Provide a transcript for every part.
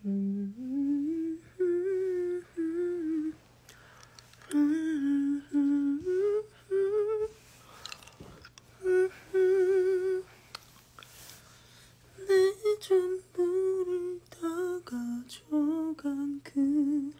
내 전부를 다 가져간 그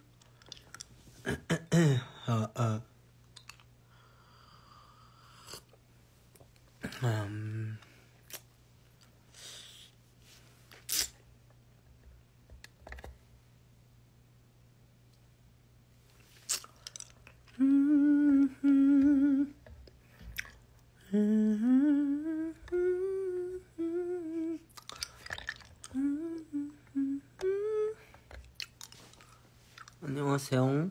안녕하세요.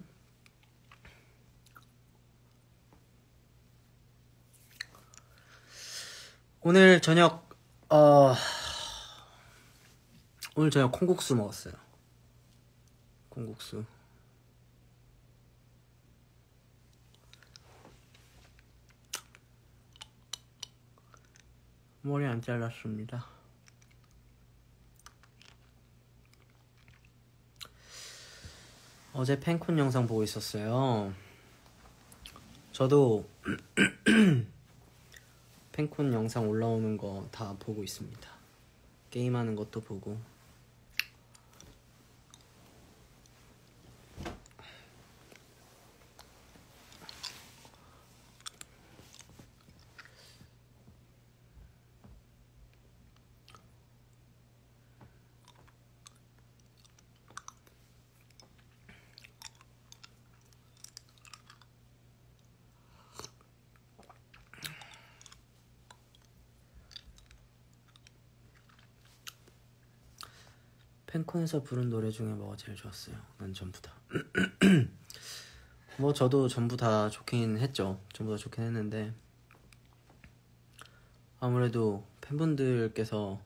오늘 저녁 콩국수 먹었어요. 콩국수. 머리 안 잘랐습니다. 어제 팬콘 영상 보고 있었어요. 저도 팬콘 영상 올라오는 거 다 보고 있습니다. 게임하는 것도 보고. 팬콘에서 부른 노래 중에 뭐가 제일 좋았어요? 난 전부 다. 뭐 저도 전부 다 좋긴 했죠. 전부 다 좋긴 했는데 아무래도 팬분들께서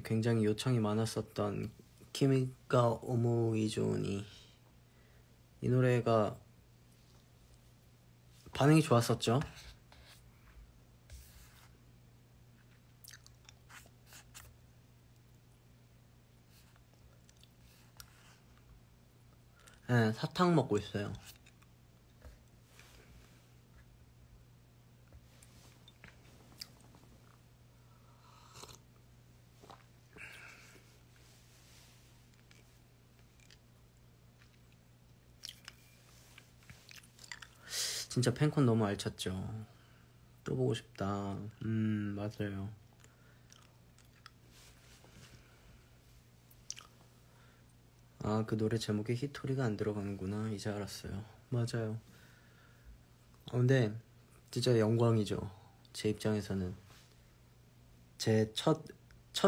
굉장히 요청이 많았었던 키미가 오모이존이 이 노래가 반응이 좋았었죠. 네, 사탕 먹고 있어요. 진짜 팬콘 너무 알찼죠. 또 보고 싶다. 맞아요. 아, 그 노래 제목에 히토리가 안 들어가는구나. 이제 알았어요. 맞아요. 근데 진짜 영광이죠. 제 입장에서는 제 첫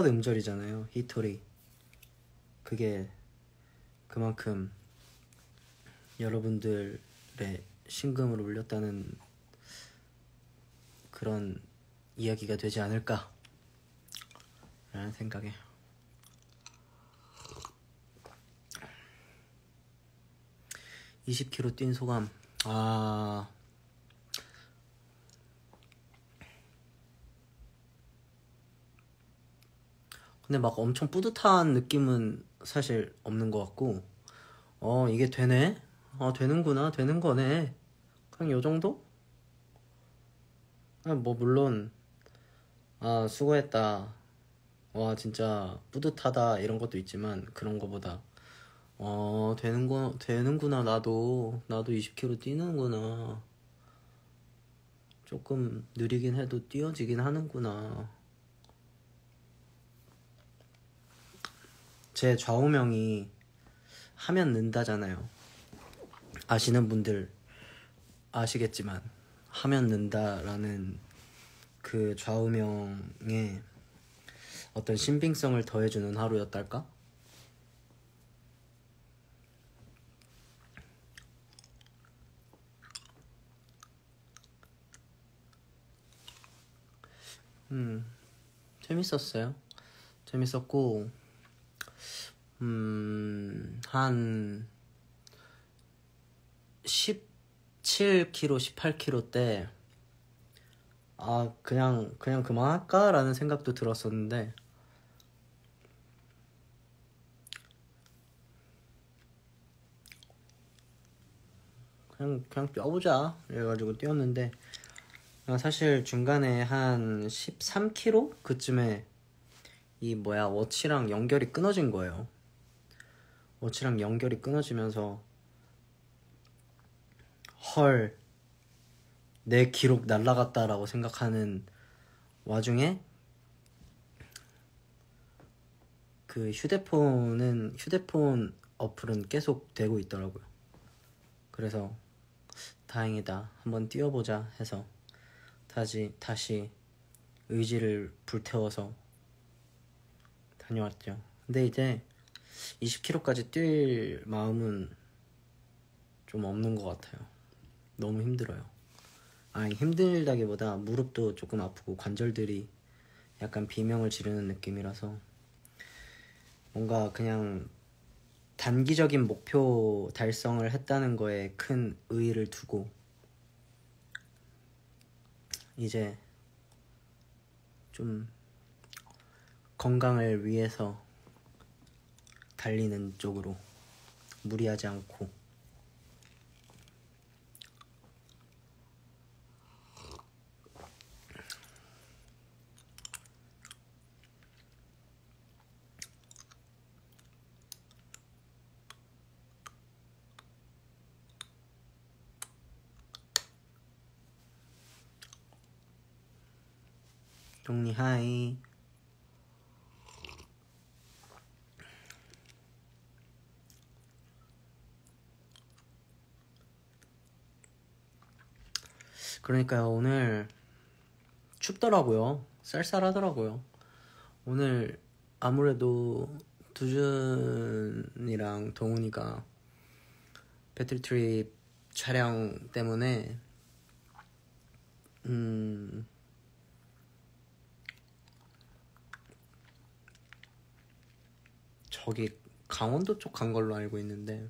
음절이잖아요. 히토리. 그게 그만큼 여러분들의 심금을 울렸다는 그런 이야기가 되지 않을까 라는 생각에. (20km) 뛴 소감. 근데 막 엄청 뿌듯한 느낌은 사실 없는 것 같고, 이게 되네? 되는구나, 되는 거네. 그냥 요 정도? 뭐 물론 수고했다, 와 진짜 뿌듯하다 이런 것도 있지만, 그런 거보다 되는구나, 나도 20km 뛰는구나, 조금 느리긴 해도 뛰어지긴 하는구나. 제 좌우명이 하면 는다잖아요. 아시는 분들 아시겠지만 하면 는다라는 그 좌우명에 어떤 신빙성을 더해주는 하루였달까? 재밌었어요. 재밌었고, 한 17km, 18km 때 그냥 그만할까? 라는 생각도 들었었는데, 그냥 뛰어보자 이래가지고 뛰었는데 사실 중간에 한 13km 그쯤에 이 워치랑 연결이 끊어진 거예요. 워치랑 연결이 끊어지면서 헐, 내 기록 날라갔다라고 생각하는 와중에 그 휴대폰 어플은 계속 되고 있더라고요. 그래서 다행이다, 한번 뛰어보자 해서 다시 의지를 불태워서 다녀왔죠. 근데 이제 20km까지 뛸 마음은 좀 없는 것 같아요. 너무 힘들어요. 아니, 힘들다기보다 무릎도 조금 아프고 관절들이 약간 비명을 지르는 느낌이라서 뭔가 그냥 단기적인 목표 달성을 했다는 거에 큰 의의를 두고 이제 좀 건강을 위해서 달리는 쪽으로 무리하지 않고. 동리 하이. 그러니까요, 오늘 춥더라고요. 쌀쌀하더라고요. 오늘 아무래도 두준이랑 동훈이가 배틀트립 촬영 때문에 저기 강원도 쪽 간 걸로 알고 있는데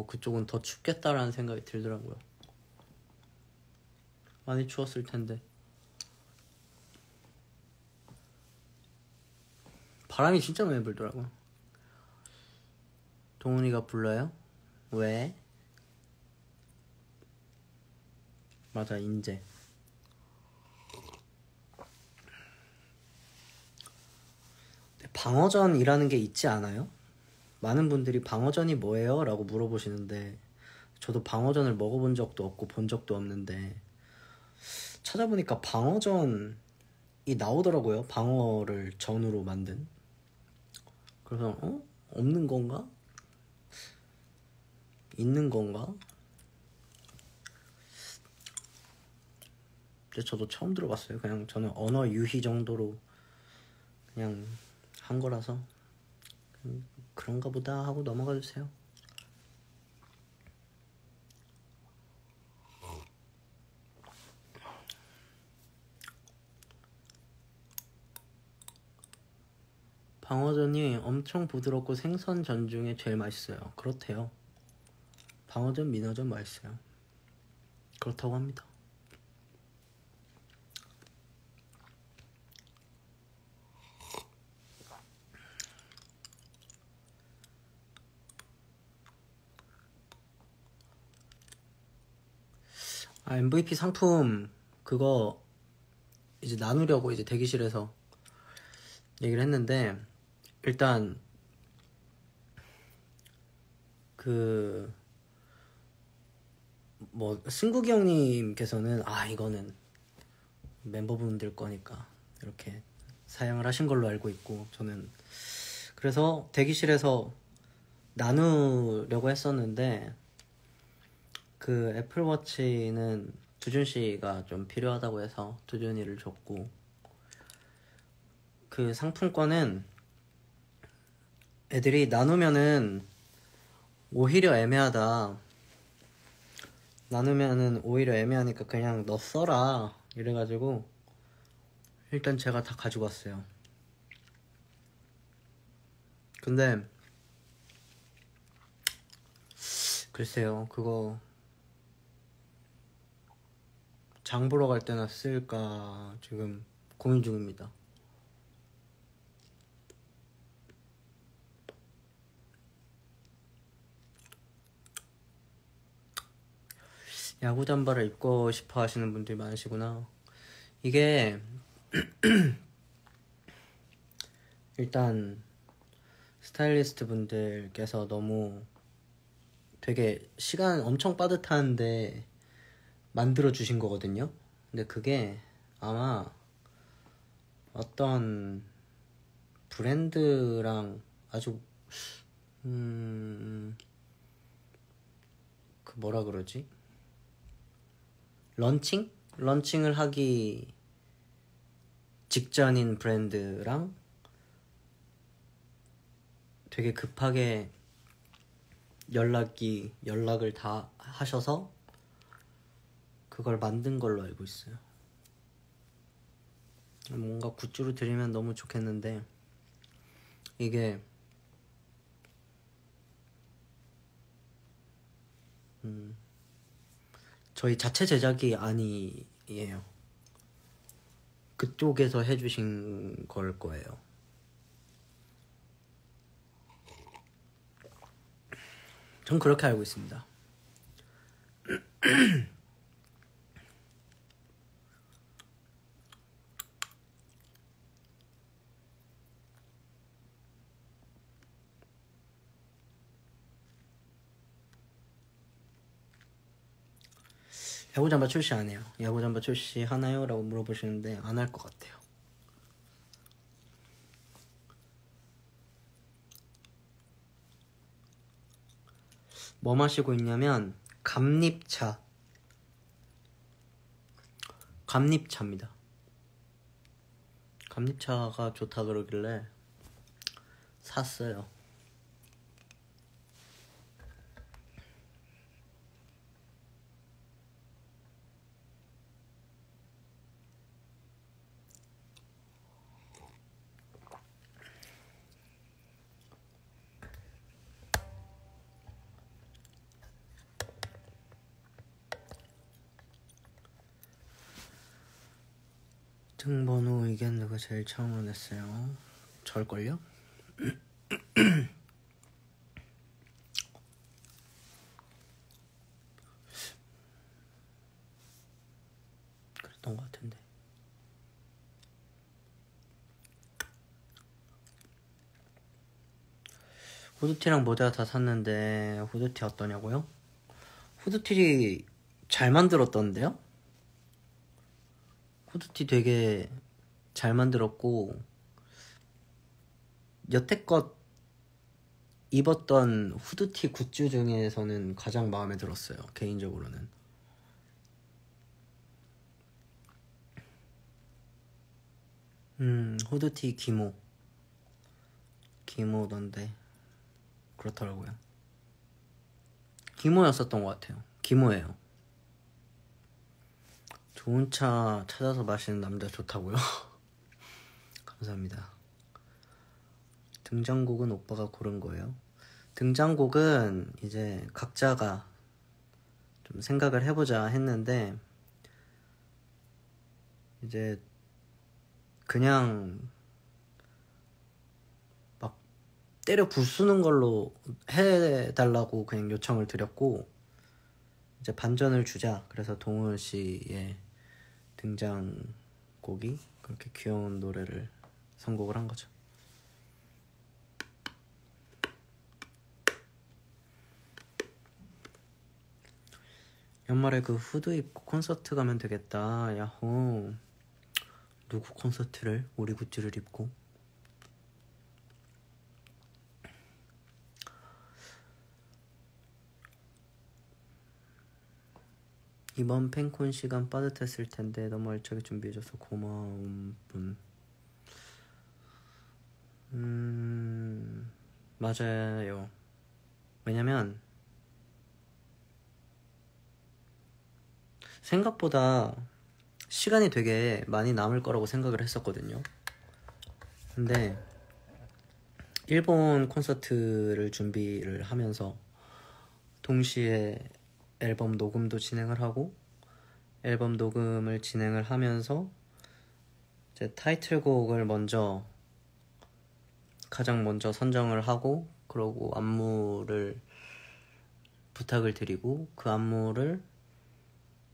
그쪽은 더 춥겠다라는 생각이 들더라고요. 많이 추웠을 텐데. 바람이 진짜 많이 불더라고요. 동훈이가 불러요? 왜? 맞아, 인제. 방어전이라는 게 있지 않아요? 많은 분들이 방어전이 뭐예요? 라고 물어보시는데 저도 방어전을 먹어본 적도 없고 본 적도 없는데 찾아보니까 방어전이 나오더라고요. 방어를 전으로 만든. 그래서 없는 건가? 있는 건가? 근데 저도 처음 들어봤어요. 그냥 저는 언어 유희 정도로 그냥 한 거라서 그런가 보다 하고 넘어가 주세요. 방어전이 엄청 부드럽고 생선전 중에 제일 맛있어요. 그렇대요. 방어전, 민어전 맛있어요. 그렇다고 합니다. MVP 상품 그거 이제 나누려고 이제 대기실에서 얘기를 했는데 일단 승국이 형님께서는 이거는 멤버분들 거니까 이렇게 사양을 하신 걸로 알고 있고, 저는 그래서 대기실에서 나누려고 했었는데 그 애플워치는 두준씨가 좀 필요하다고 해서 두준이를 줬고, 그 상품권은 애들이 나누면은 오히려 애매하다, 나누면은 오히려 애매하니까 그냥 너 써라 이래가지고 일단 제가 다 가지고 왔어요. 근데 글쎄요, 그거 장 보러 갈 때나 쓸까 지금 고민 중입니다. 야구 잠바를 입고 싶어 하시는 분들이 많으시구나. 이게 일단 스타일리스트 분들께서 너무 되게 시간 엄청 빠듯한데 만들어 주신 거거든요. 근데 그게 아마 어떤 브랜드랑 아주 그 뭐라 그러지? 런칭을 하기 직전인 브랜드랑 되게 급하게 연락을 다 하셔서 그걸 만든 걸로 알고 있어요. 뭔가 굿즈로 드리면 너무 좋겠는데 이게 저희 자체 제작이 아니에요. 그쪽에서 해주신 걸 거예요. 전 그렇게 알고 있습니다. 야구잠바 출시 안 해요. 야구잠바 출시 하나요? 라고 물어보시는데 안 할 것 같아요. 뭐 마시고 있냐면 감립차입니다. 감립차가 좋다 그러길래 샀어요. 등번호 의견 누가 제일 처음 보냈어요? 절걸요? 그랬던 것 같은데. 후드티랑 모자 다 샀는데 후드티 어떠냐고요? 후드티 잘 만들었던데요? 후드티 되게 잘 만들었고 여태껏 입었던 후드티 굿즈 중에서는 가장 마음에 들었어요. 개인적으로는. 후드티 기모던데 그렇더라고요. 기모였었던 것 같아요. 기모예요. 좋은 차 찾아서 마시는 남자 좋다고요? 감사합니다. 등장곡은 오빠가 고른 거예요? 등장곡은 이제 각자가 좀 생각을 해보자 했는데 이제 그냥 막 때려 부수는 걸로 해달라고 그냥 요청을 드렸고 이제 반전을 주자. 그래서 동훈 씨의 등장곡이 그렇게 귀여운 노래를 선곡을 한 거죠. 연말에 그 후드 입고 콘서트 가면 되겠다. 야호. 누구 콘서트를? 우리 굿즈를 입고? 이번 팬콘 시간 빠듯했을 텐데 너무 알차게 준비해줘서 고마운 분. 맞아요. 왜냐면 생각보다 시간이 되게 많이 남을 거라고 생각을 했었거든요. 근데 일본 콘서트를 준비를 하면서 동시에 앨범 녹음도 진행을 하고 앨범 녹음을 진행을 하면서 이제 타이틀곡을 가장 먼저 선정을 하고 그러고 안무를 부탁을 드리고 그 안무를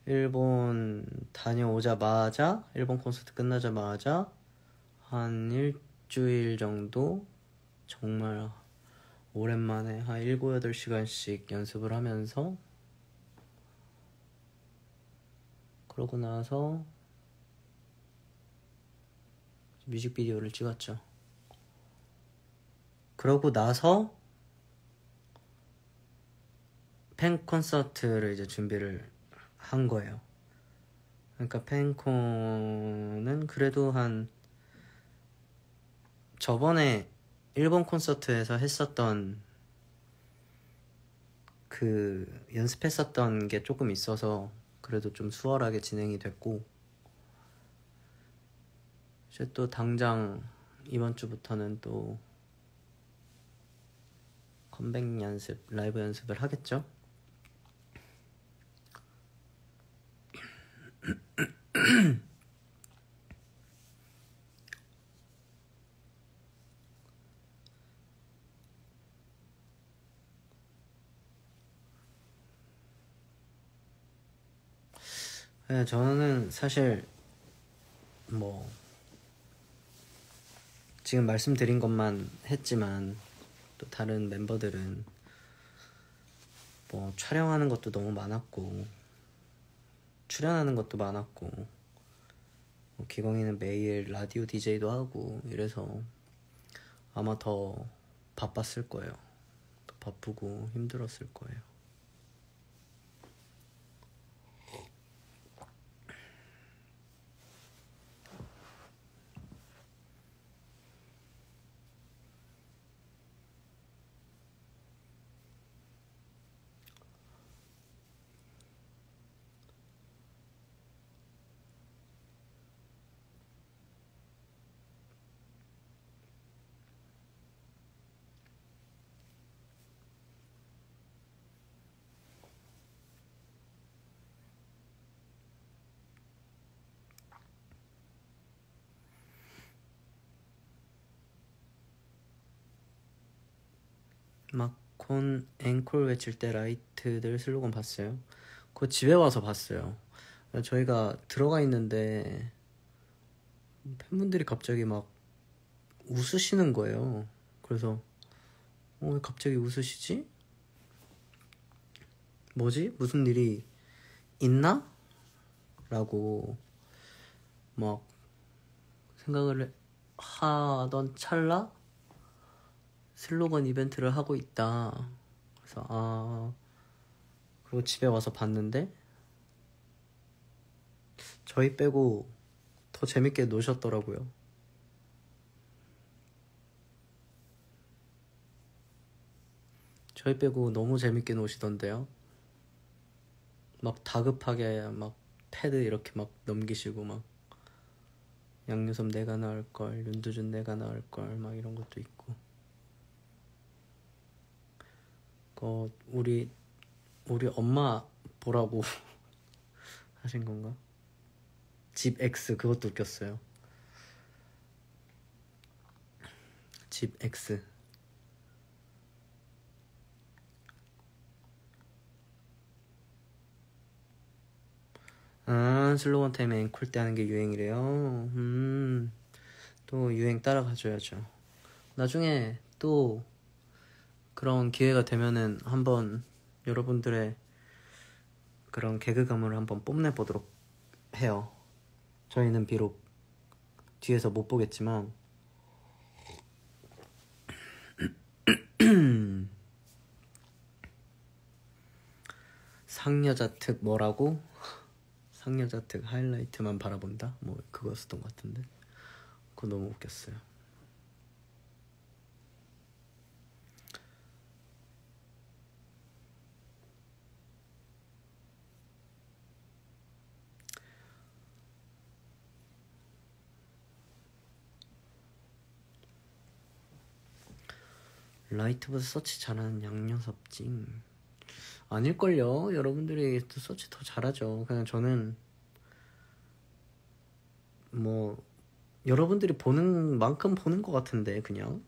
일본 다녀오자마자, 일본 콘서트 끝나자마자 한 일주일 정도 정말 오랜만에 한 7, 8시간씩 연습을 하면서, 그러고 나서 뮤직비디오를 찍었죠. 그러고 나서 팬 콘서트를 이제 준비를 한 거예요. 그러니까 팬콘은 그래도 한 저번에 일본 콘서트에서 했었던 그 연습했었던 게 조금 있어서 그래도 좀 수월하게 진행이 됐고, 이제 또 당장 이번 주부터는 또 컴백 연습, 라이브 연습을 하겠죠? 네, 저는 사실 뭐 지금 말씀드린 것만 했지만 또 다른 멤버들은 뭐 촬영하는 것도 너무 많았고 출연하는 것도 많았고, 뭐 기광이는 매일 라디오 DJ도 하고 이래서 아마 더 바빴을 거예요. 더 바쁘고 힘들었을 거예요. 마콘 앵콜 외칠 때 라이트들 슬로건 봤어요? 그거 집에 와서 봤어요. 저희가 들어가 있는데 팬분들이 갑자기 막 웃으시는 거예요. 그래서 왜 갑자기 웃으시지? 뭐지? 무슨 일이 있나? 라고 막 생각을 하던 찰나 슬로건 이벤트를 하고 있다. 그래서 그리고 집에 와서 봤는데 저희 빼고 더 재밌게 노셨더라고요. 저희 빼고 너무 재밌게 노시던데요. 막 다급하게 막 패드 이렇게 막 넘기시고 막 양요섭 내가 나을걸, 윤두준 내가 나을걸 막 이런 것도 있고. 우리 엄마 보라고 하신 건가? 집 X 그것도 웃겼어요. 집 X. 슬로건 타임에 앵콜 때 하는 게 유행이래요. 또 유행 따라가줘야죠. 나중에 또 그런 기회가 되면은 한번 여러분들의 그런 개그감을 한번 뽐내보도록 해요. 저희는 비록 뒤에서 못 보겠지만 상여자 특 뭐라고? 상여자 특 하이라이트만 바라본다? 뭐 그거였던 것 같은데 그거 너무 웃겼어요. 라이트보다 서치 잘하는 양녀섭찡 아닐걸요? 여러분들이 또 서치 더 잘하죠. 그냥 저는 뭐 여러분들이 보는 만큼 보는 것 같은데 그냥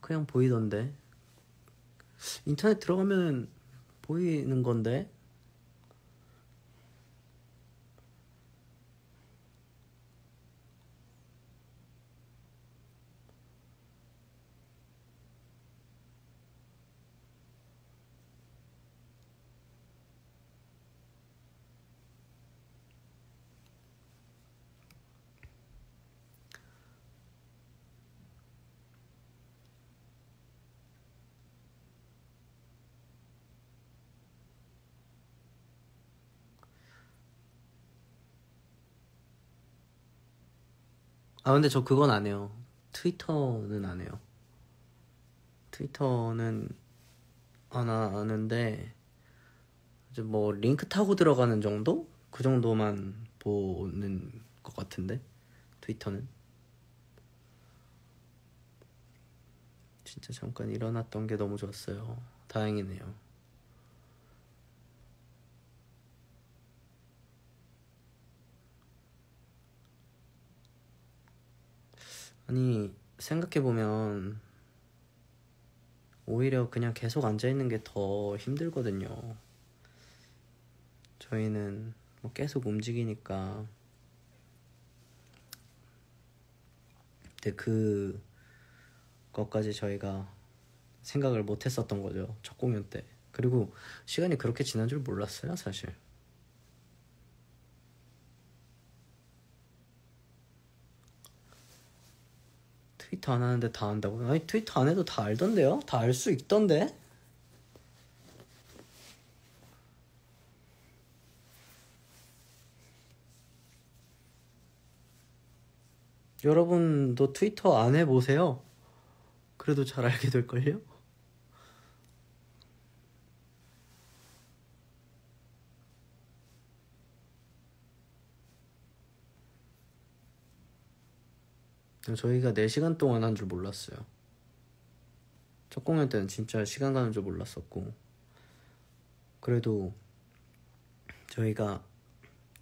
그냥 보이던데. 인터넷 들어가면 보이는 건데. 아 근데 저 그건 안 해요. 트위터는 안 해요. 트위터는 안 하는데 이제 뭐 링크 타고 들어가는 정도? 그 정도만 보는 것 같은데 트위터는. 진짜 잠깐 일어났던 게 너무 좋았어요. 다행이네요. 아니 생각해보면 오히려 그냥 계속 앉아있는 게 더 힘들거든요. 저희는 뭐 계속 움직이니까. 근데 그것까지 저희가 생각을 못 했었던 거죠, 첫 공연 때. 그리고 시간이 그렇게 지난 줄 몰랐어요, 사실. 트위터 안 하는데 다 안다고요? 아니 트위터 안 해도 다 알던데요? 다 알 수 있던데? 여러분도 트위터 안 해보세요. 그래도 잘 알게 될걸요? 저희가 4시간 동안 한 줄 몰랐어요. 첫 공연 때는 진짜 시간 가는 줄 몰랐었고, 그래도 저희가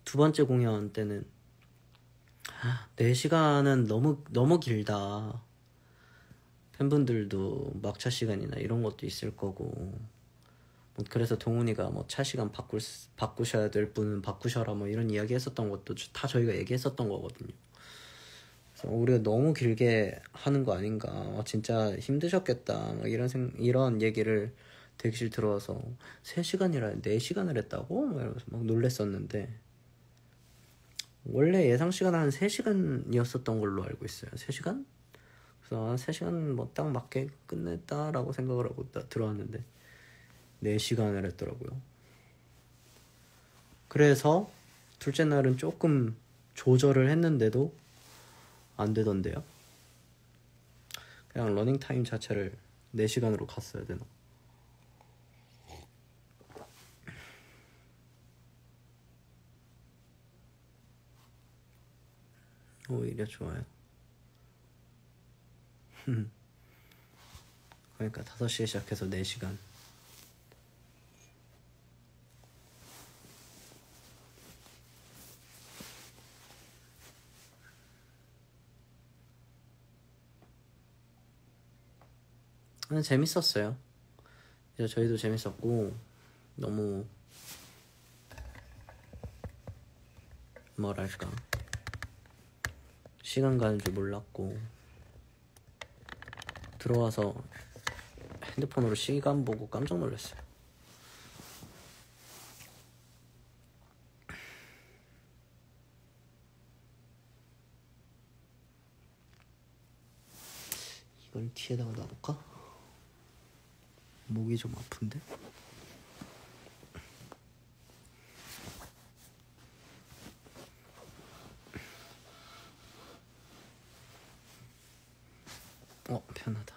두 번째 공연 때는 4시간은 너무 길다. 팬분들도 막차 시간이나 이런 것도 있을 거고, 뭐 그래서 동훈이가 뭐 차 시간 바꾸셔야 될 분은 바꾸셔라 뭐 이런 이야기 했었던 것도 다 저희가 얘기했었던 거거든요. 그래서 우리가 너무 길게 하는 거 아닌가, 진짜 힘드셨겠다 막 이런 얘기를 대기실 들어와서 3시간이라 4시간을 했다고? 막 이러면서 막 놀랬었는데, 원래 예상 시간은 한 3시간이었었던 걸로 알고 있어요. 3시간? 그래서 3시간 뭐 딱 맞게 끝냈다라고 생각을 하고 들어왔는데 4시간을 했더라고요. 그래서 둘째 날은 조금 조절을 했는데도 안 되던데요. 그냥 러닝타임 자체를 4시간으로 갔어야 되나? 오히려 좋아요. 그러니까 5시에 시작해서 4시간. 재밌었어요. 이제 저희도 재밌었고, 너무 뭐랄까, 시간 가는 줄 몰랐고, 들어와서 핸드폰으로 시간 보고 깜짝 놀랐어요. 이걸 뒤에다가 놔둘까? 목이 좀 아픈데? 편하다.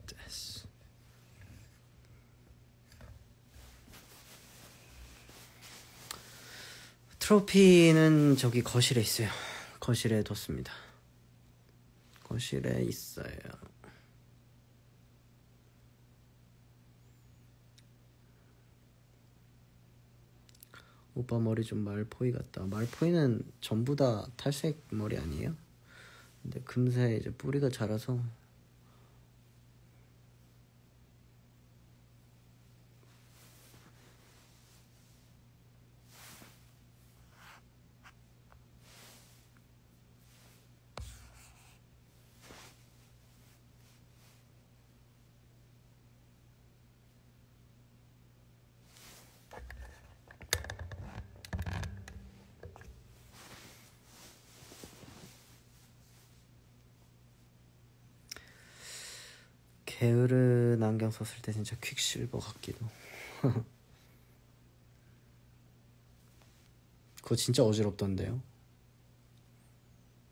됐어. 트로피는 저기 거실에 있어요. 거실에 뒀습니다. 거실에 있어요. 오빠 머리 좀 말포이 같다. 말포이는 전부 다 탈색 머리 아니에요? 근데 금세 이제 뿌리가 자라서 게으른 안경 썼을 때 진짜 퀵실버 같기도. 그거 진짜 어지럽던데요.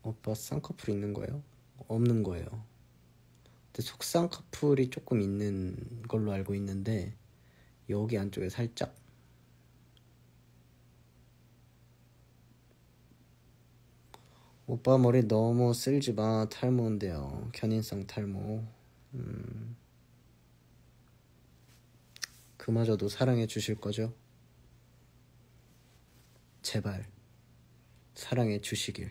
오빠 쌍꺼풀 있는 거예요? 없는 거예요. 근데 속쌍꺼풀이 조금 있는 걸로 알고 있는데 여기 안쪽에 살짝. 오빠 머리 너무 쓸지 마. 탈모인데요. 견인성 탈모. 그마저도 사랑해 주실 거죠? 제발 사랑해 주시길.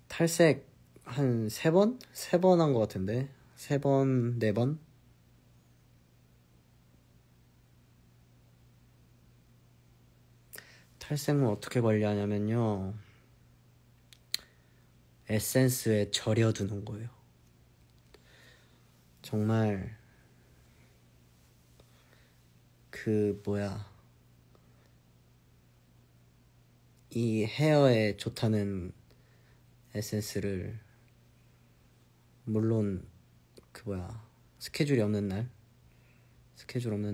탈색 한 3번? 3번 한 것 같은데 3번, 4번? 탈색은 어떻게 관리하냐면요, 에센스에 절여두는 거예요. 정말 이 헤어에 좋다는 에센스를, 물론 스케줄 없는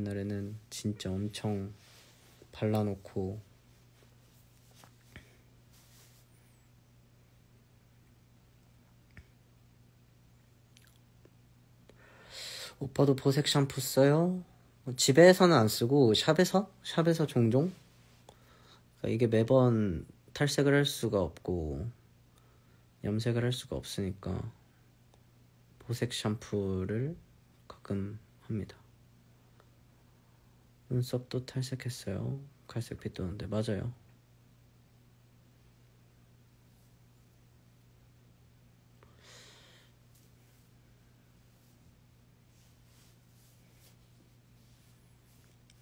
날에는 진짜 엄청 발라놓고, 오빠도 보색 샴푸 써요? 집에서는 안 쓰고 샵에서 종종. 그러니까 이게 매번 탈색을 할 수가 없고 염색을 할 수가 없으니까 보색 샴푸를 가끔 합니다. 눈썹도 탈색했어요. 갈색빛 도는데. 맞아요.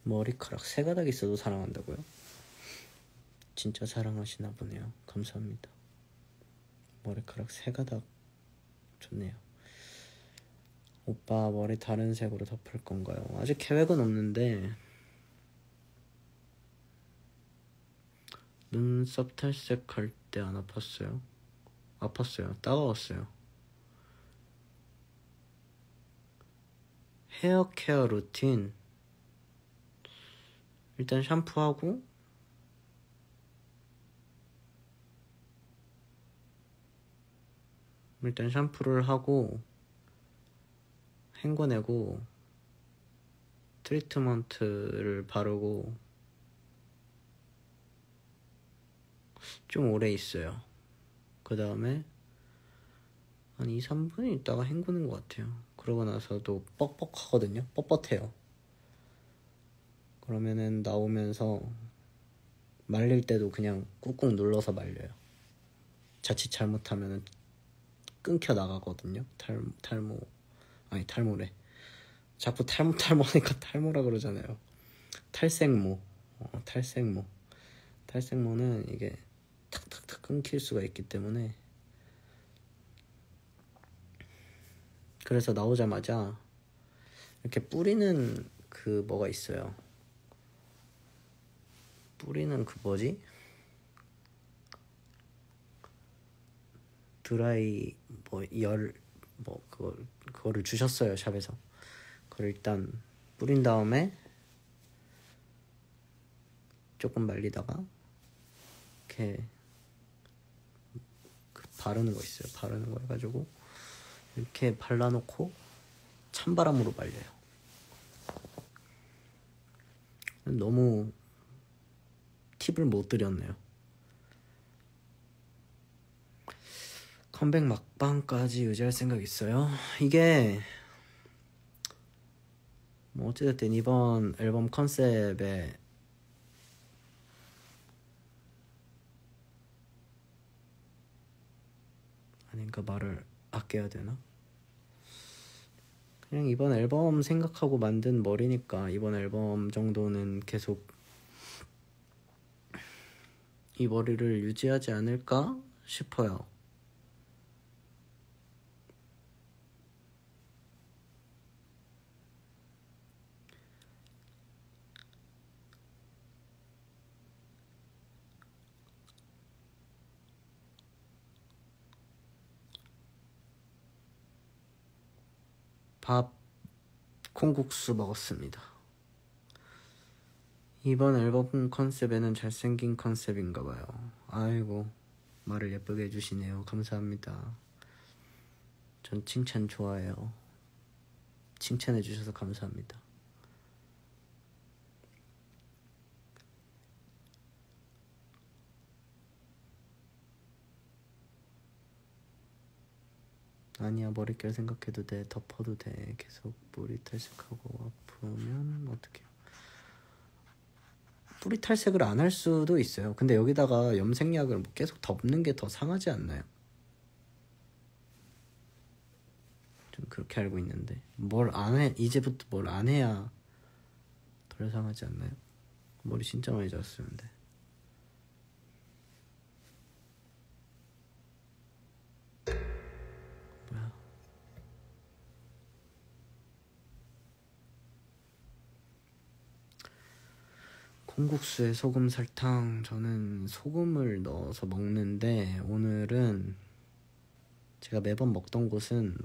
머리카락 3가닥 있어도 사랑한다고요? 진짜 사랑하시나 보네요. 감사합니다. 머리카락 3가닥 좋네요. 오빠 머리 다른 색으로 덮을 건가요? 아직 계획은 없는데 눈썹 탈색할 때 안 아팠어요? 아팠어요. 따가웠어요. 헤어 케어 루틴, 일단 샴푸하고 샴푸를 하고 헹궈내고 트리트먼트를 바르고 좀 오래 있어요. 그 다음에 한 2-3분 있다가 헹구는 것 같아요. 그러고 나서도 뻑뻑하거든요. 뻣뻣해요. 그러면은 나오면서 말릴 때도 그냥 꾹꾹 눌러서 말려요. 자칫 잘못하면은 끊겨 나가거든요. 탈모래. 자꾸 탈모하니까 탈모라 그러잖아요. 탈색모. 탈색모는 이게 탁탁탁 끊길 수가 있기 때문에, 그래서 나오자마자 이렇게 뿌리는 뭐가 있어요. 뿌리는 드라이 그거를 주셨어요. 샵에서. 그걸 일단 뿌린 다음에 조금 말리다가 이렇게 바르는 거 있어요. 바르는 거 해가지고 이렇게 발라놓고 찬바람으로 말려요. 너무 팁을 못 드렸네요. 컴백 막방까지 유지할 생각 있어요? 이게 어찌됐든 이번 앨범 컨셉에 아닌가? 말을 아껴야 되나? 그냥 이번 앨범 생각하고 만든 머리니까 이번 앨범 정도는 계속 이 머리를 유지하지 않을까 싶어요. 밥 콩국수 먹었습니다. 이번 앨범 컨셉에는 잘생긴 컨셉인가봐요. 아이고, 말을 예쁘게 해주시네요. 감사합니다. 전 칭찬 좋아해요. 칭찬해주셔서 감사합니다. 아니야, 머릿결 생각해도 돼. 덮어도 돼. 계속 뿌리 탈색하고 아프면 어떡해요. 뿌리 탈색을 안 할 수도 있어요. 근데 여기다가 염색약을 뭐 계속 덮는 게 더 상하지 않나요? 좀 그렇게 알고 있는데 뭘 안 해, 이제부터 뭘 안 해야 덜 상하지 않나요? 머리 진짜 많이 자랐었는데. 뭐야? 콩국수에 소금 설탕. 저는 소금을 넣어서 먹는데 오늘은 제가 매번 먹던 곳은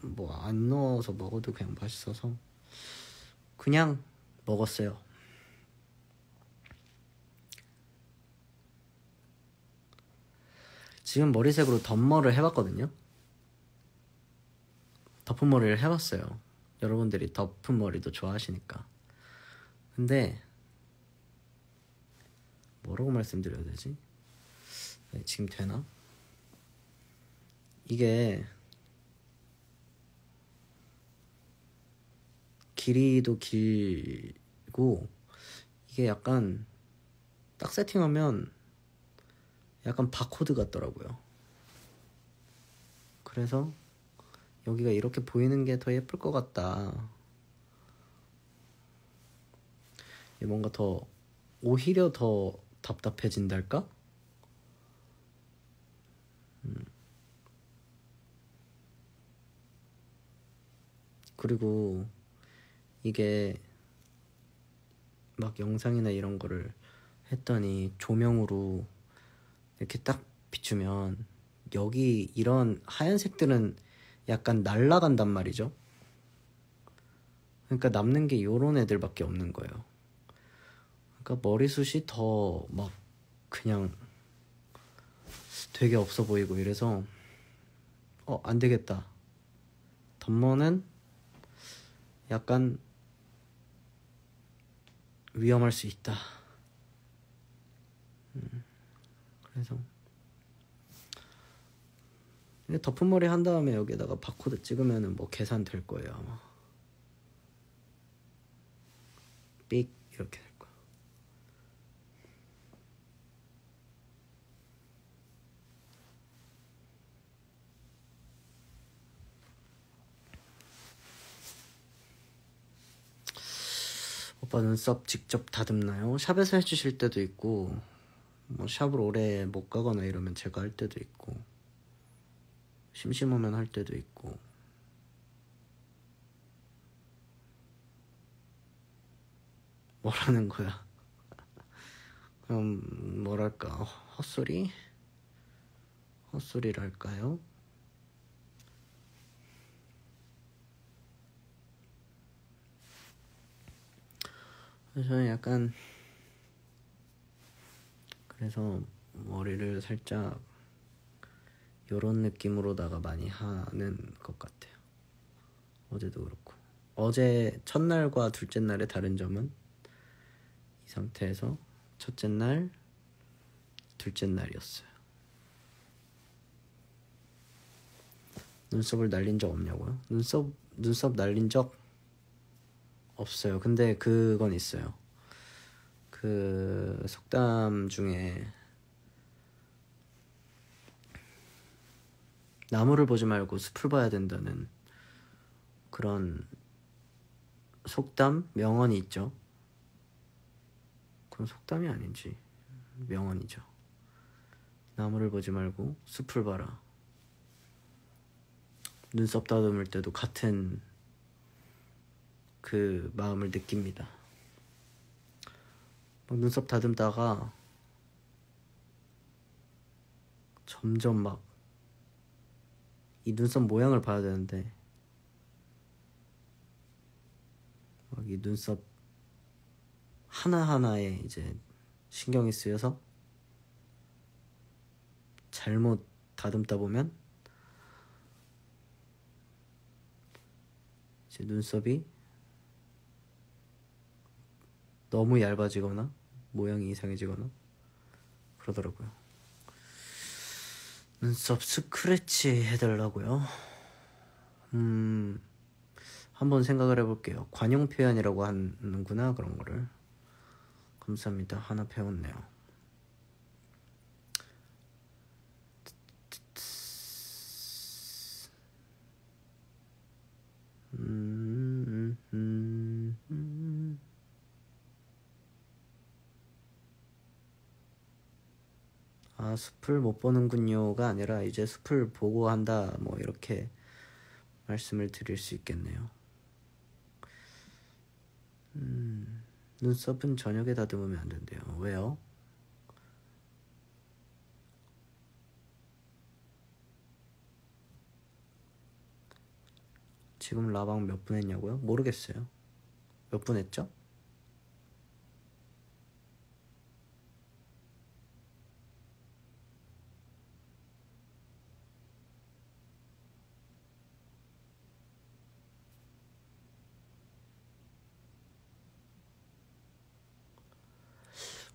뭐 안 넣어서 먹어도 그냥 맛있어서 그냥 먹었어요. 지금 머리색으로 덧머를 해봤거든요. 덮은 머리를 해봤어요. 여러분들이 덮은 머리도 좋아하시니까. 근데 뭐라고 말씀드려야 되지? 네, 지금 되나? 이게 길이도 길고 이게 약간 딱 세팅하면 약간 바코드 같더라고요. 그래서 여기가 이렇게 보이는 게 더 예쁠 것 같다. 뭔가 더 오히려 더 답답해진달까? 그리고 이게 막 영상이나 이런 거를 했더니 조명으로 이렇게 딱 비추면 여기 이런 하얀색들은 약간 날아간단 말이죠. 그러니까 남는 게 요런 애들밖에 없는 거예요. 그러니까 머리숱이 더 막 그냥 되게 없어 보이고 이래서 안 되겠다. 덤머는 약간 위험할 수 있다. 그래서 덮은 머리 한 다음에 여기다가 바코드 찍으면은 뭐 계산 될 거예요 아마. 삑 이렇게 될 거야. 오빠 눈썹 직접 다듬나요? 샵에서 해주실 때도 있고 뭐 샵을 오래 못 가거나 이러면 제가 할 때도 있고 심심하면 할 때도 있고. 뭐라는 거야? 그럼 뭐랄까 헛소리? 헛소리랄까요? 저는 약간 그래서 머리를 살짝 요런 느낌으로다가 많이 하는 것 같아요. 어제도 그렇고. 어제 첫날과 둘째 날의 다른 점은 이 상태에서 첫째 날, 둘째 날이었어요. 눈썹을 날린 적 없냐고요? 눈썹 날린 적 없어요. 근데 그건 있어요. 그 속담 중에 나무를 보지 말고 숲을 봐야 된다는 그런 속담, 명언이 있죠. 그건 속담이 아닌지 명언이죠. 나무를 보지 말고 숲을 봐라. 눈썹 다듬을 때도 같은 그 마음을 느낍니다. 막 눈썹 다듬다가 점점 막 이 눈썹 모양을 봐야 되는데 막 이 눈썹 하나하나에 이제 신경이 쓰여서 잘못 다듬다 보면 이제 눈썹이 너무 얇아지거나 모양이 이상해지거나 그러더라고요. 눈썹 스크래치 해달라고요? 한번 생각을 해볼게요. 관용 표현이라고 하는구나 그런 거를. 감사합니다. 하나 배웠네요. 아, 숲을 못 보는군요가 아니라 이제 숲을 보고 한다 뭐 이렇게 말씀을 드릴 수 있겠네요. 눈썹은 저녁에 다듬으면 안 된대요. 왜요? 지금 라방 몇 분 했냐고요? 모르겠어요. 몇 분 했죠?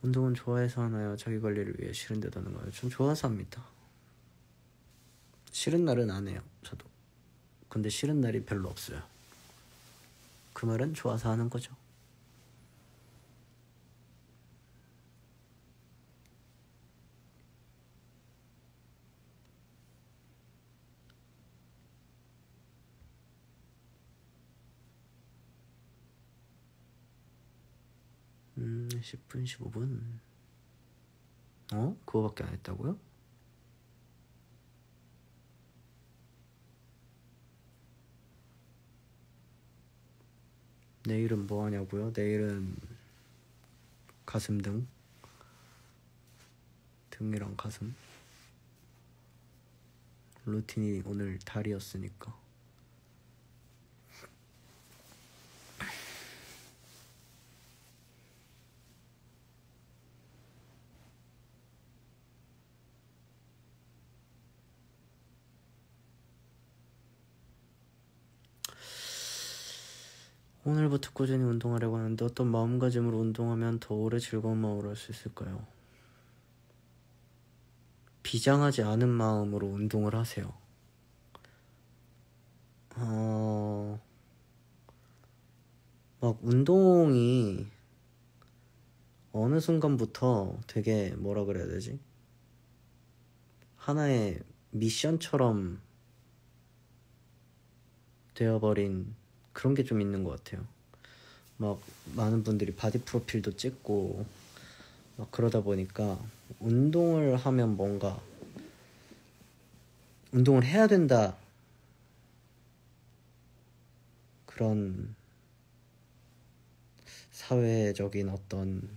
운동은 좋아해서 하나요? 자기 관리를 위해 싫은 데도 하는 거예요? 전 좋아서 합니다. 싫은 날은 안 해요. 저도. 근데 싫은 날이 별로 없어요. 그 말은 좋아서 하는 거죠. 음, 10분 15분. 그거밖에 안 했다고요? 내일은 뭐 하냐고요? 내일은 가슴 등이랑 가슴. 루틴이 오늘 다리였으니까. 오늘부터 꾸준히 운동하려고 하는데 어떤 마음가짐으로 운동하면 더 오래 즐거운 마음으로 할 수 있을까요? 비장하지 않은 마음으로 운동을 하세요. 막 운동이 어느 순간부터 되게 뭐라 그래야 되지? 하나의 미션처럼 되어버린 그런 게 좀 있는 것 같아요. 막 많은 분들이 바디 프로필도 찍고 막 그러다 보니까 운동을 하면 뭔가 운동을 해야 된다 그런 사회적인 어떤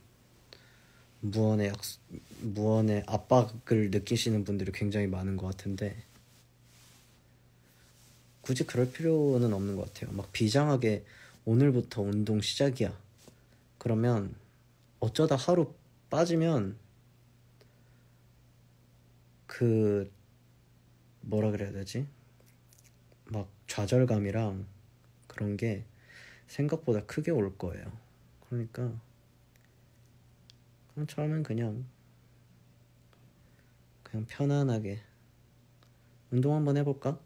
무언의 압박을 느끼시는 분들이 굉장히 많은 것 같은데 굳이 그럴 필요는 없는 것 같아요. 막 비장하게 오늘부터 운동 시작이야. 그러면 어쩌다 하루 빠지면 그 뭐라 그래야 되지? 막 좌절감이랑 그런 게 생각보다 크게 올 거예요. 그러니까 처음엔 그냥 편안하게 운동 한번 해볼까?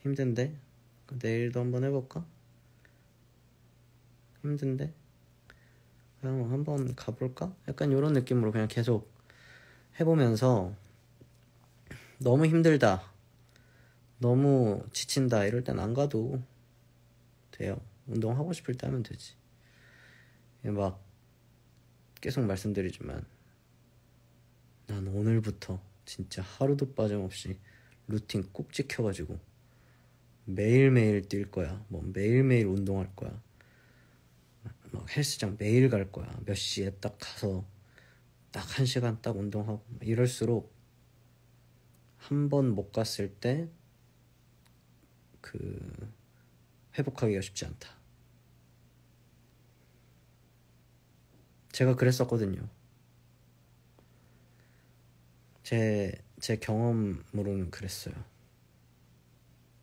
힘든데? 내일도 한번 해볼까? 힘든데? 그냥 한번 가볼까? 약간 이런 느낌으로 그냥 계속 해보면서 너무 힘들다, 너무 지친다 이럴 땐 안 가도 돼요. 운동하고 싶을 때 하면 되지. 막 계속 말씀드리지만 난 오늘부터 진짜 하루도 빠짐없이 루틴 꼭 지켜가지고 매일매일 뛸 거야. 뭐 매일매일 운동할 거야. 막 헬스장 매일 갈 거야. 몇 시에 딱 가서 딱 1시간 딱 운동하고. 이럴수록 한 번 못 갔을 때 그 회복하기가 쉽지 않다. 제가 그랬었거든요. 제 경험으로는 그랬어요.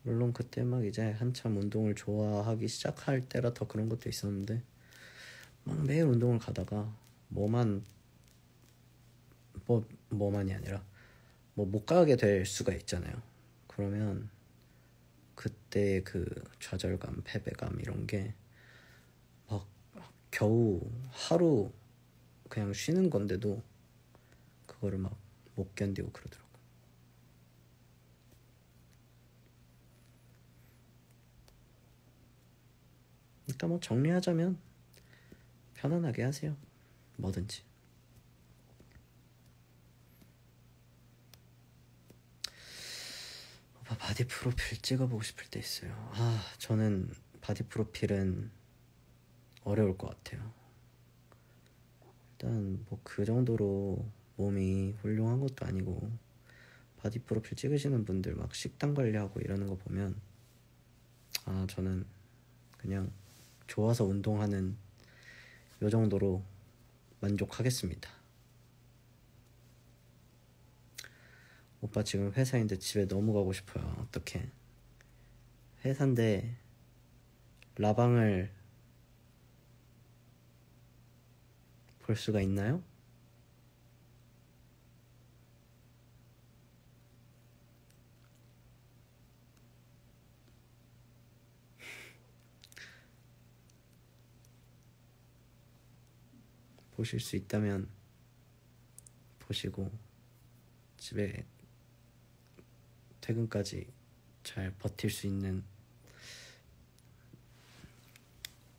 물론 그때 막 이제 한참 운동을 좋아하기 시작할 때라 더 그런 것도 있었는데, 막 매일 운동을 가다가 뭐만이 아니라 뭐 못 가게 될 수가 있잖아요. 그러면 그때 그 좌절감, 패배감 이런 게 막 겨우 하루 그냥 쉬는 건데도 그거를 막 못 견디고 그러더라고. 그러니까 뭐 정리하자면 편안하게 하세요. 뭐든지. 오빠 바디 프로필 찍어보고 싶을 때 있어요. 저는 바디 프로필은 어려울 것 같아요. 일단 뭐 그 정도로 몸이 훌륭한 것도 아니고, 바디 프로필 찍으시는 분들 막 식단 관리하고 이러는 거 보면 저는 그냥 좋아서 운동하는 요 정도로 만족하겠습니다. 오빠 지금 회사인데 집에 너무 가고 싶어요. 어떡해. 회사인데 라방을 볼 수가 있나요? 보실 수 있다면 보시고 집에 퇴근까지 잘 버틸 수 있는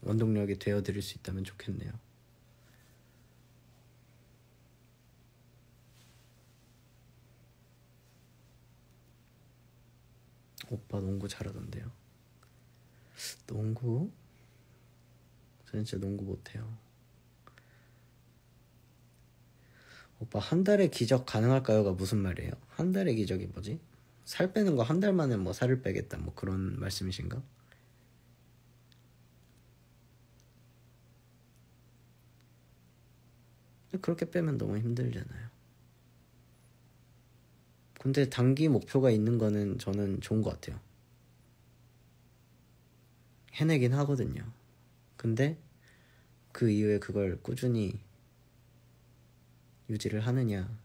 원동력이 되어드릴 수 있다면 좋겠네요. 오빠 농구 잘하던데요. 농구? 저는 진짜 농구 못해요. 오빠 한 달에 기적 가능할까요가 무슨 말이에요? 한 달에 기적이 뭐지? 살 빼는 거 한 달 만에 뭐 살을 빼겠다 뭐 그런 말씀이신가? 그렇게 빼면 너무 힘들잖아요. 근데 단기 목표가 있는 거는 저는 좋은 것 같아요. 해내긴 하거든요. 근데 그 이후에 그걸 꾸준히 유지를 하느냐,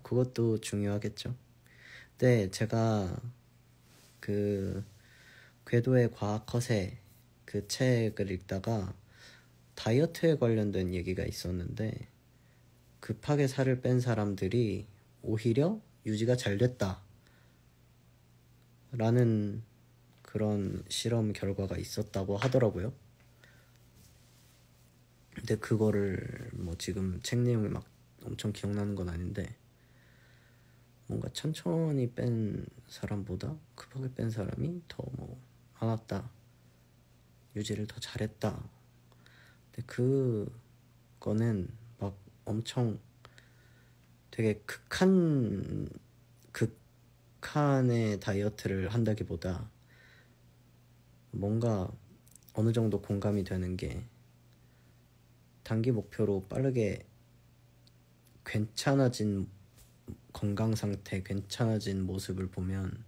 그것도 중요하겠죠. 근데 제가 그 궤도의 과학 허세 그 책을 읽다가 다이어트에 관련된 얘기가 있었는데, 급하게 살을 뺀 사람들이 오히려 유지가 잘 됐다 라는 그런 실험 결과가 있었다고 하더라고요. 근데 그거를 뭐 지금 책 내용이 막 엄청 기억나는 건 아닌데, 뭔가 천천히 뺀 사람보다 급하게 뺀 사람이 더 뭐 안 왔다, 유지를 더 잘했다. 근데 그거는 막 엄청 되게 극한의 다이어트를 한다기보다 뭔가 어느 정도 공감이 되는 게, 단기 목표로 빠르게 괜찮아진 건강 상태, 괜찮아진 모습을 보면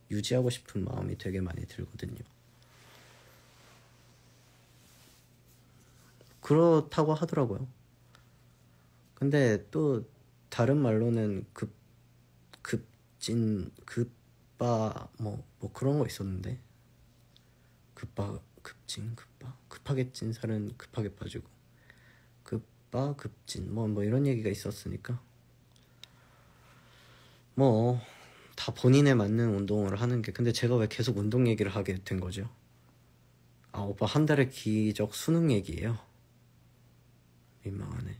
유지하고 싶은 마음이 되게 많이 들거든요. 그렇다고 하더라고요. 근데 또 다른 말로는 급진, 뭐 그런 거 있었는데, 급진, 급하게 찐 살은 급하게 빠지고, 급진, 뭐 이런 얘기가 있었으니까 뭐 다 본인에 맞는 운동을 하는 게. 근데 제가 왜 계속 운동 얘기를 하게 된 거죠? 아, 오빠 한 달의 기적 수능 얘기예요. 민망하네.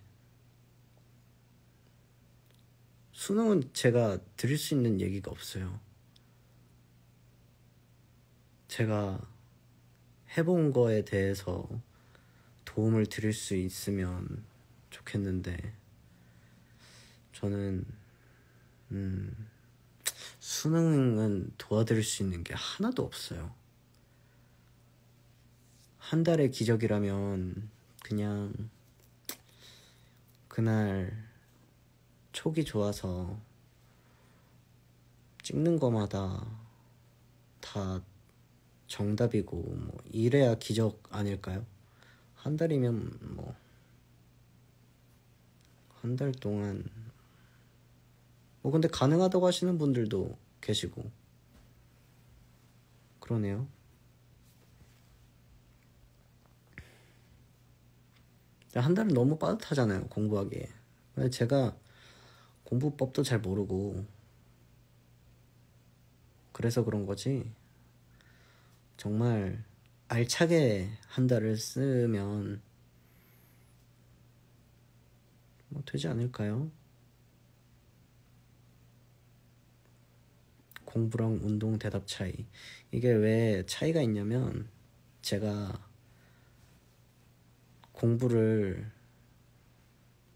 수능은 제가 드릴 수 있는 얘기가 없어요. 제가 해본 거에 대해서 도움을 드릴 수 있으면 좋겠는데, 저는 수능은 도와드릴 수 있는 게 하나도 없어요. 한 달의 기적이라면 그냥 그날 촉이 좋아서 찍는 거마다 다 정답이고, 뭐 이래야 기적 아닐까요? 한 달이면 뭐 한 달 동안 뭐. 근데 가능하다고 하시는 분들도 계시고 그러네요. 한 달은 너무 빠듯하잖아요, 공부하기에. 제가 공부법도 잘 모르고 그래서 그런 거지, 정말 알차게 한 달을 쓰면 뭐 되지 않을까요? 공부랑 운동 대답 차이. 이게 왜 차이가 있냐면, 제가 공부를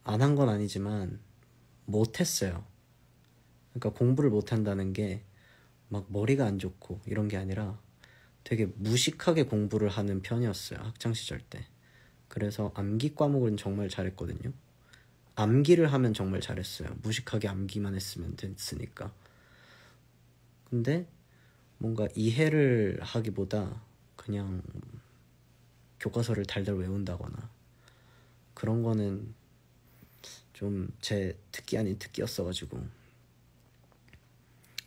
안 한 건 아니지만 못했어요. 그러니까 공부를 못한다는 게 막 머리가 안 좋고 이런 게 아니라 되게 무식하게 공부를 하는 편이었어요, 학창시절 때. 그래서 암기 과목은 정말 잘했거든요. 암기를 하면 정말 잘했어요. 무식하게 암기만 했으면 됐으니까. 근데 뭔가 이해를 하기보다 그냥 교과서를 달달 외운다거나 그런 거는 좀 제 특기 아닌 특기였어가지고.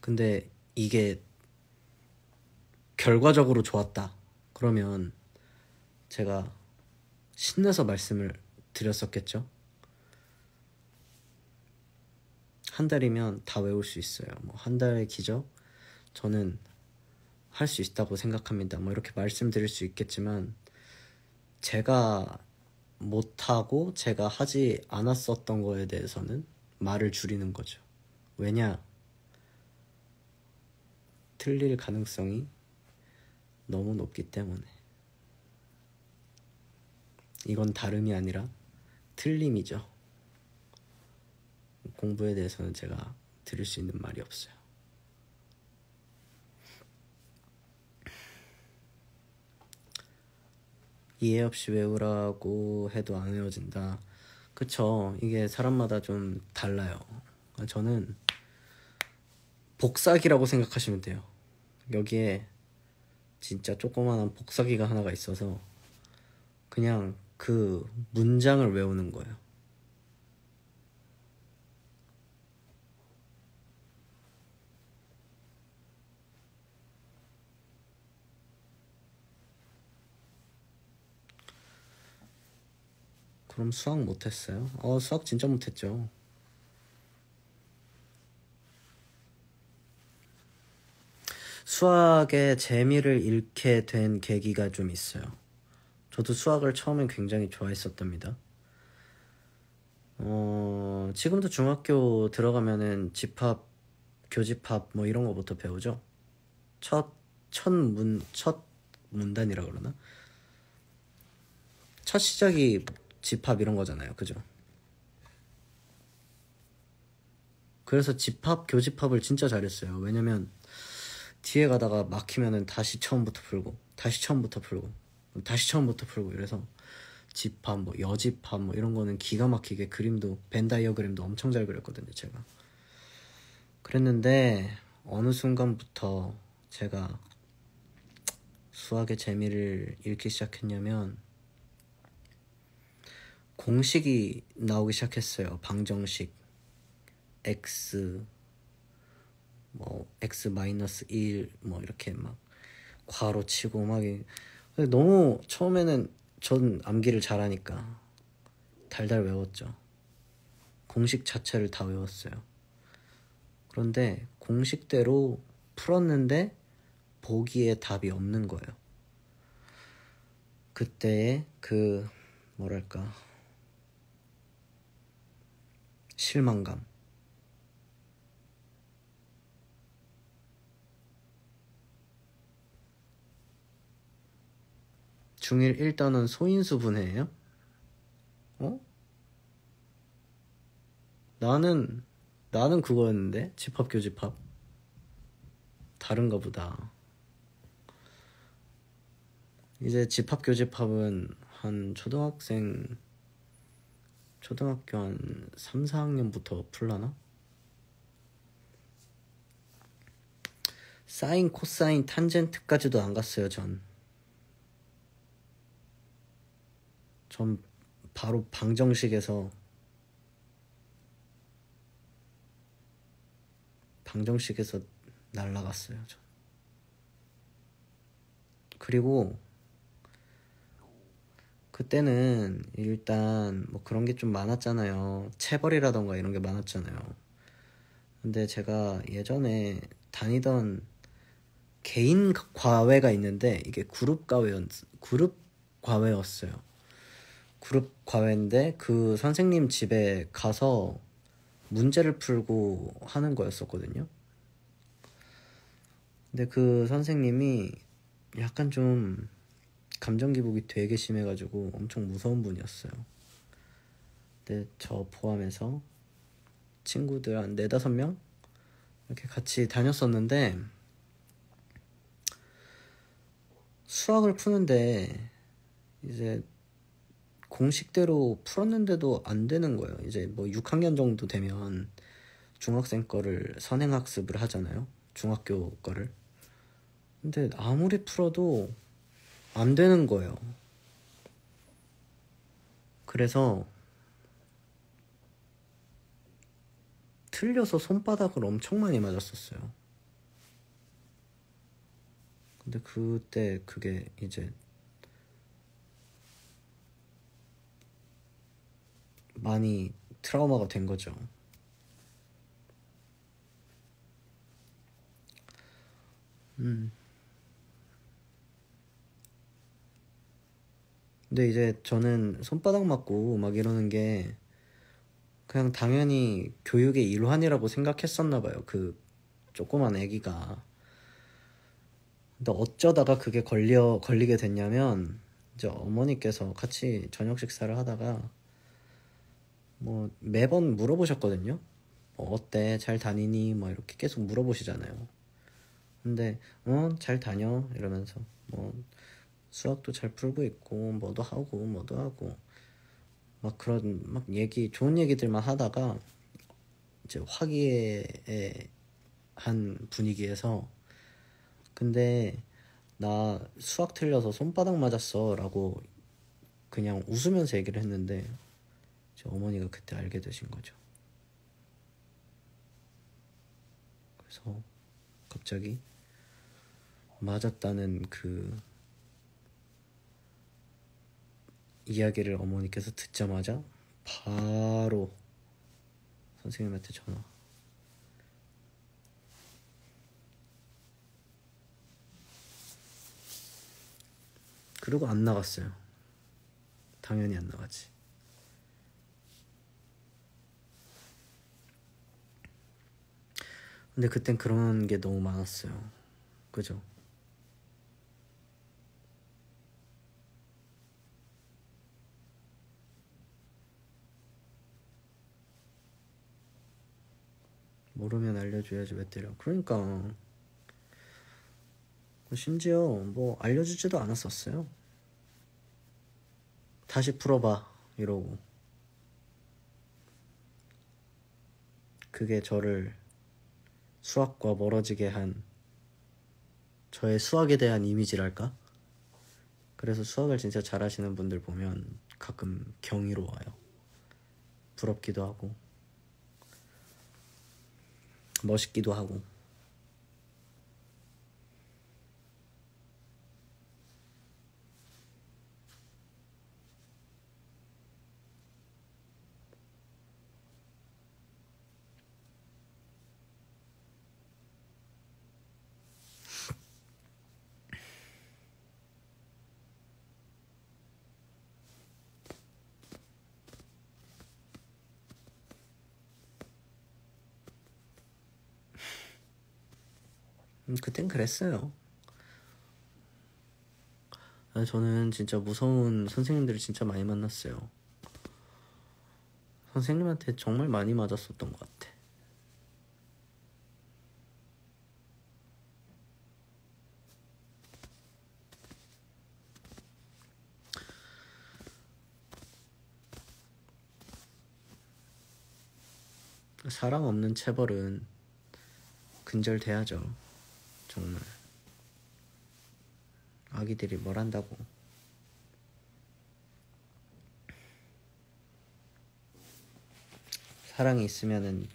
근데 이게 결과적으로 좋았다 그러면 제가 신나서 말씀을 드렸었겠죠. 한 달이면 다 외울 수 있어요. 뭐 한 달의 기적, 저는 할 수 있다고 생각합니다. 뭐 이렇게 말씀드릴 수 있겠지만, 제가 못하고 제가 하지 않았었던 거에 대해서는 말을 줄이는 거죠. 왜냐? 틀릴 가능성이 너무 높기 때문에. 이건 다름이 아니라 틀림이죠. 공부에 대해서는 제가 드릴 수 있는 말이 없어요. 이해 없이 외우라고 해도 안 외워진다. 그쵸. 이게 사람마다 좀 달라요. 저는 복사기라고 생각하시면 돼요. 여기에 진짜 조그마한 복사기가 하나가 있어서 그냥 그 문장을 외우는 거예요. 그럼 수학 못했어요? 수학 진짜 못했죠. 수학의 재미를 잃게 된 계기가 좀 있어요. 저도 수학을 처음엔 굉장히 좋아했었답니다. 지금도 중학교 들어가면은 집합, 교집합 뭐 이런 거부터 배우죠. 첫 문단이라 그러나? 첫 시작이 집합 이런 거잖아요. 그죠? 그래서 집합, 교집합을 진짜 잘했어요. 왜냐면 뒤에 가다가 막히면은 다시 처음부터 풀고, 다시 처음부터 풀고, 다시 처음부터 풀고, 이래서 집합, 뭐 여집합 뭐 이런 거는 기가 막히게 그림도, 벤 다이어그램도 엄청 잘 그렸거든요, 제가. 그랬는데 어느 순간부터 제가 수학의 재미를 잃기 시작했냐면, 공식이 나오기 시작했어요. 방정식, x 뭐 x-1 뭐 이렇게 막 괄호 치고 막. 너무 처음에는 전 암기를 잘하니까 달달 외웠죠. 공식 자체를 다 외웠어요. 그런데 공식대로 풀었는데 보기에 답이 없는 거예요. 그때의 그 뭐랄까 실망감. 중1 1단원 소인수 분해예요? 어? 나는 그거였는데 집합교집합. 다른가 보다. 이제 집합교집합은 한 초등학교 한 3, 4학년부터 풀라나? 사인, 코사인, 탄젠트까지도 안 갔어요. 전 바로 방정식에서 날라갔어요. 전. 그리고 그때는 일단 뭐 그런 게 좀 많았잖아요. 체벌이라던가 이런 게 많았잖아요. 근데 제가 예전에 다니던 개인 과외가 있는데 이게 그룹 과외였어요. 그룹 과외인데 그 선생님 집에 가서 문제를 풀고 하는 거였었거든요. 근데 그 선생님이 약간 좀 감정 기복이 되게 심해가지고 엄청 무서운 분이었어요. 근데 저 포함해서 친구들 한 4-5명 이렇게 같이 다녔었는데 수학을 푸는데 이제 공식대로 풀었는데도 안 되는 거예요. 이제 뭐 6학년 정도 되면 중학생 거를 선행학습을 하잖아요. 중학교 거를. 근데 아무리 풀어도 안 되는 거예요. 그래서 틀려서 손바닥을 엄청 많이 맞았었어요. 근데 그때 그게 이제 많이 트라우마가 된 거죠. 근데 이제 저는 손바닥 맞고 막 이러는 게 그냥 당연히 교육의 일환이라고 생각했었나 봐요. 그 조그만 애기가. 근데 어쩌다가 그게 걸리게 됐냐면 이제 어머니께서 같이 저녁 식사를 하다가 뭐 매번 물어보셨거든요. 뭐 어때? 잘 다니니? 뭐 이렇게 계속 물어보시잖아요. 근데 잘 다녀 이러면서 뭐 수학도 잘 풀고 있고 뭐도 하고 막 그런 막 좋은 얘기들만 하다가 이제 화기애애한 분위기에서 근데 나 수학 틀려서 손바닥 맞았어 라고 그냥 웃으면서 얘기를 했는데 제 어머니가 그때 알게 되신 거죠. 그래서 갑자기 맞았다는 그 이야기를 어머니께서 듣자마자 바로 선생님한테 전화. 그리고 안 나갔어요. 당연히 안 나가지. 근데 그땐 그런 게 너무 많았어요. 그죠? 모르면 알려줘야지 왜 때려. 그러니까 심지어 뭐 알려주지도 않았었어요. 다시 풀어봐 이러고. 그게 저를 수학과 멀어지게 한 저의 수학에 대한 이미지랄까? 그래서 수학을 진짜 잘하시는 분들 보면 가끔 경이로워요. 부럽기도 하고 멋있기도 하고. 그땐 그랬어요. 저는 진짜 무서운 선생님들을 진짜 많이 만났어요. 선생님한테 정말 많이 맞았었던 것 같아. 사랑 없는 체벌은 근절돼야죠. 정말. 아기들이 뭘 한다고. 사랑이 있으면은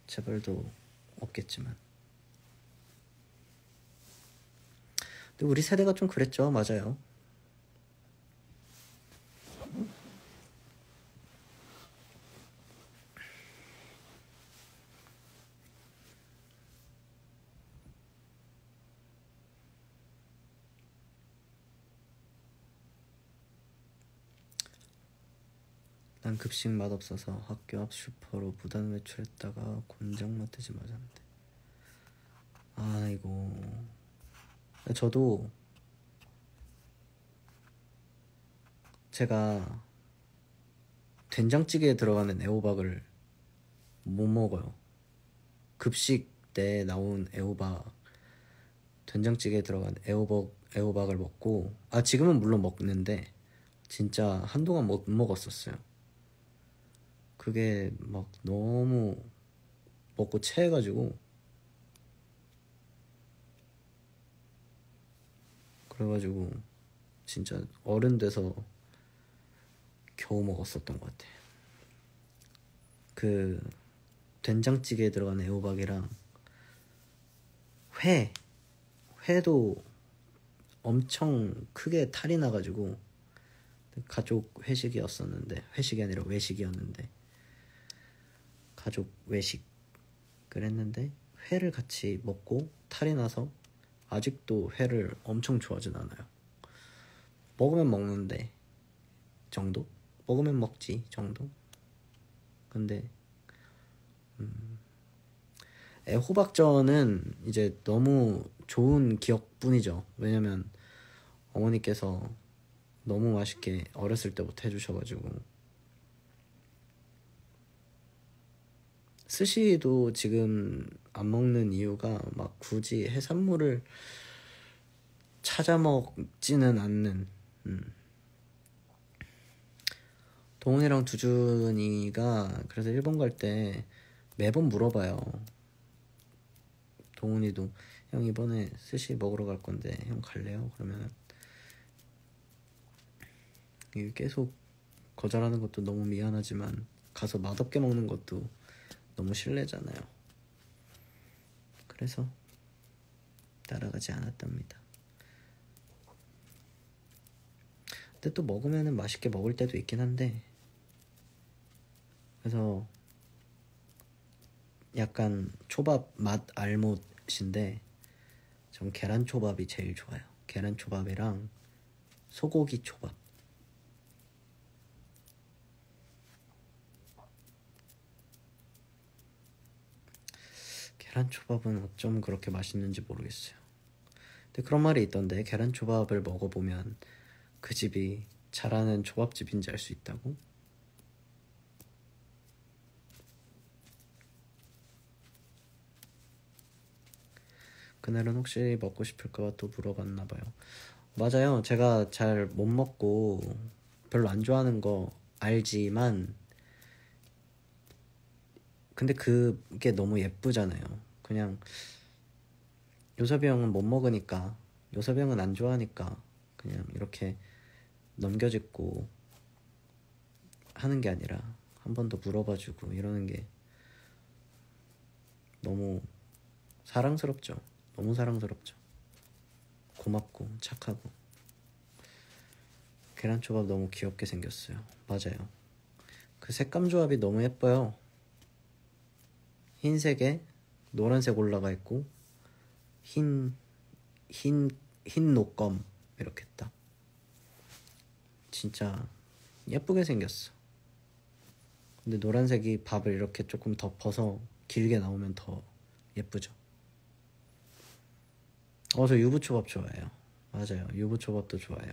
체벌도 없겠지만. 근데 우리 세대가 좀 그랬죠. 맞아요. 난 급식 맛없어서 학교 앞 슈퍼로 무단 외출했다가 곤장 맞듯이 맞았는데. 아이고. 저도 제가 된장찌개에 들어가는 애호박을 못 먹어요. 급식 때 나온 애호박, 된장찌개에 들어간 애호박을 먹고, 지금은 물론 먹는데 진짜 한동안 못 먹었었어요. 그게 막 너무 먹고 체해가지고, 그래가지고 진짜 어른 돼서 겨우 먹었었던 것 같아요. 그 된장찌개에 들어간 애호박이랑 회도 엄청 크게 탈이 나가지고, 가족 회식이었었는데, 회식이 아니라 외식이었는데, 가족 외식을 했는데 회를 같이 먹고 탈이 나서 아직도 회를 엄청 좋아하진 않아요. 먹으면 먹는데 정도? 먹으면 먹지 정도? 근데 애호박전은 이제 너무 좋은 기억뿐이죠. 왜냐면 어머니께서 너무 맛있게 어렸을 때부터 해주셔가지고. 스시도 지금 안 먹는 이유가 막 굳이 해산물을 찾아 먹지는 않는. 동훈이랑 두준이가 그래서 일본 갈 때 매번 물어봐요. 동훈이도 형 이번에 스시 먹으러 갈 건데 형 갈래요? 그러면 계속 거절하는 것도 너무 미안하지만 가서 맛없게 먹는 것도 너무 실례잖아요. 그래서 따라가지 않았답니다. 근데 또 먹으면은 맛있게 먹을 때도 있긴 한데, 그래서 약간 초밥 맛 알못인데 전 계란 초밥이 제일 좋아요. 계란 초밥이랑 소고기 초밥. 계란 초밥은 어쩜 그렇게 맛있는지 모르겠어요. 근데 그런 말이 있던데, 계란 초밥을 먹어보면 그 집이 잘하는 초밥집인지 알 수 있다고? 그날은 혹시 먹고 싶을까봐 또 물어봤나봐요. 맞아요. 제가 잘 못 먹고 별로 안 좋아하는 거 알지만, 근데 그게 너무 예쁘잖아요. 그냥 요섭이 형은 못 먹으니까, 요섭이 형은 안 좋아하니까 그냥 이렇게 넘겨짚고 하는 게 아니라 한 번 더 물어봐주고 이러는 게 너무 사랑스럽죠. 너무 사랑스럽죠. 고맙고 착하고. 계란초밥 너무 귀엽게 생겼어요. 맞아요. 그 색감 조합이 너무 예뻐요. 흰색에 노란색 올라가 있고 흰 녹검 이렇게 딱 진짜 예쁘게 생겼어. 근데 노란색이 밥을 이렇게 조금 덮어서 길게 나오면 더 예쁘죠. 저 유부초밥 좋아해요. 맞아요. 유부초밥도 좋아해요.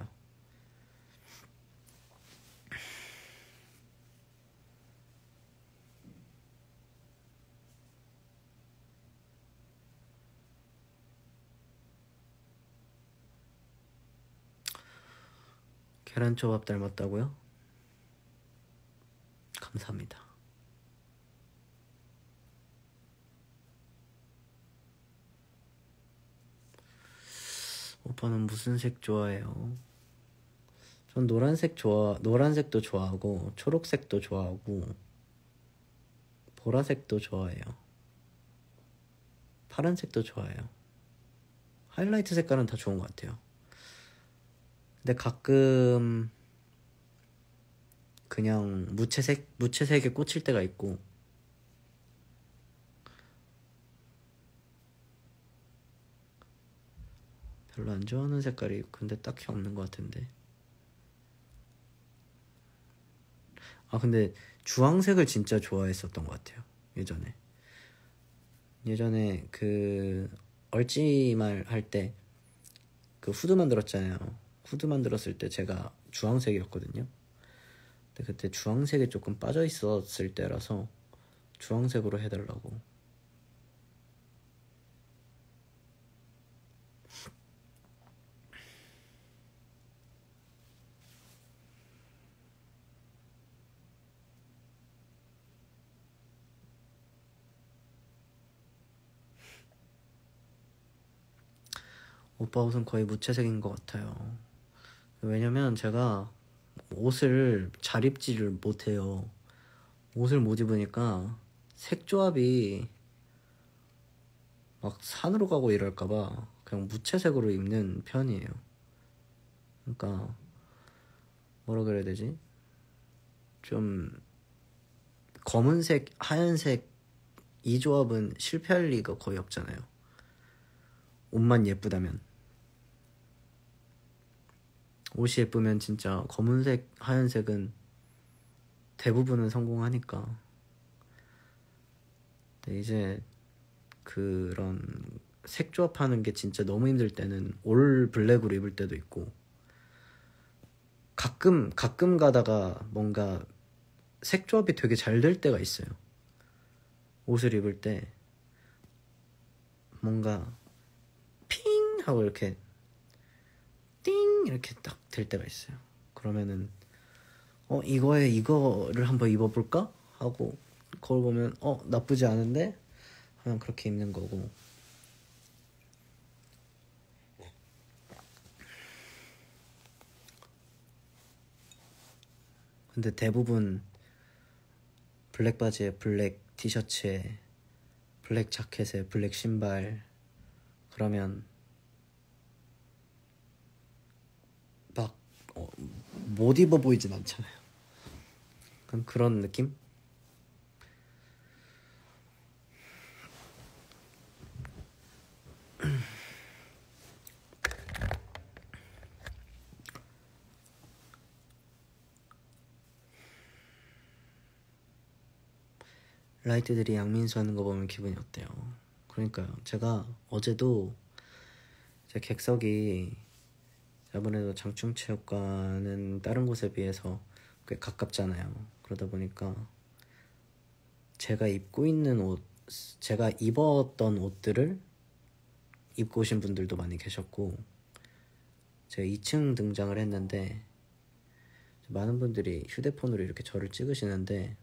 계란초밥 닮았다고요? 감사합니다. 오빠는 무슨 색 좋아해요? 전 노란색도 좋아하고 초록색도 좋아하고 보라색도 좋아해요. 파란색도 좋아해요. 하이라이트 색깔은 다 좋은 것 같아요. 근데 가끔 그냥 무채색에 꽂힐 때가 있고, 별로 안 좋아하는 색깔이 근데 딱히 없는 것 같은데. 근데 주황색을 진짜 좋아했었던 것 같아요. 예전에 그 얼찌말 할 때 그 후드 만들었잖아요. 후드 만들었을 때 제가 주황색이었거든요. 근데 그때 주황색에 조금 빠져 있었을 때라서 주황색으로 해달라고. 오빠 옷은 거의 무채색인 것 같아요. 왜냐면 제가 옷을 잘 입지를 못해요. 옷을 못 입으니까 색조합이 막 산으로 가고 이럴까봐 그냥 무채색으로 입는 편이에요. 그러니까 뭐라 그래야 되지? 좀 검은색, 하얀색 이 조합은 실패할 리가 거의 없잖아요. 옷만 예쁘다면. 옷이 예쁘면 진짜 검은색, 하얀색은 대부분은 성공하니까. 근데 이제 그런 색 조합하는 게 진짜 너무 힘들 때는 올 블랙으로 입을 때도 있고, 가끔 가다가 뭔가 색 조합이 되게 잘 될 때가 있어요. 옷을 입을 때 뭔가 핑 하고 이렇게 띵 이렇게 딱 될 때가 있어요. 그러면은 이거를 한번 입어볼까? 하고 거울 보면 나쁘지 않은데? 하면 그렇게 입는 거고. 근데 대부분 블랙 바지에 블랙 티셔츠에 블랙 자켓에 블랙 신발, 그러면 막 못 입어 보이진 않잖아요. 그런 느낌? 라이트들이 양민수 하는 거 보면 기분이 어때요? 그러니까요. 제가 어제도 제 객석이 아무래도 장충체육관은 다른 곳에 비해서 꽤 가깝잖아요. 그러다 보니까 제가 제가 입었던 옷들을 입고 오신 분들도 많이 계셨고, 제가 2층 등장을 했는데 많은 분들이 휴대폰으로 이렇게 저를 찍으시는데,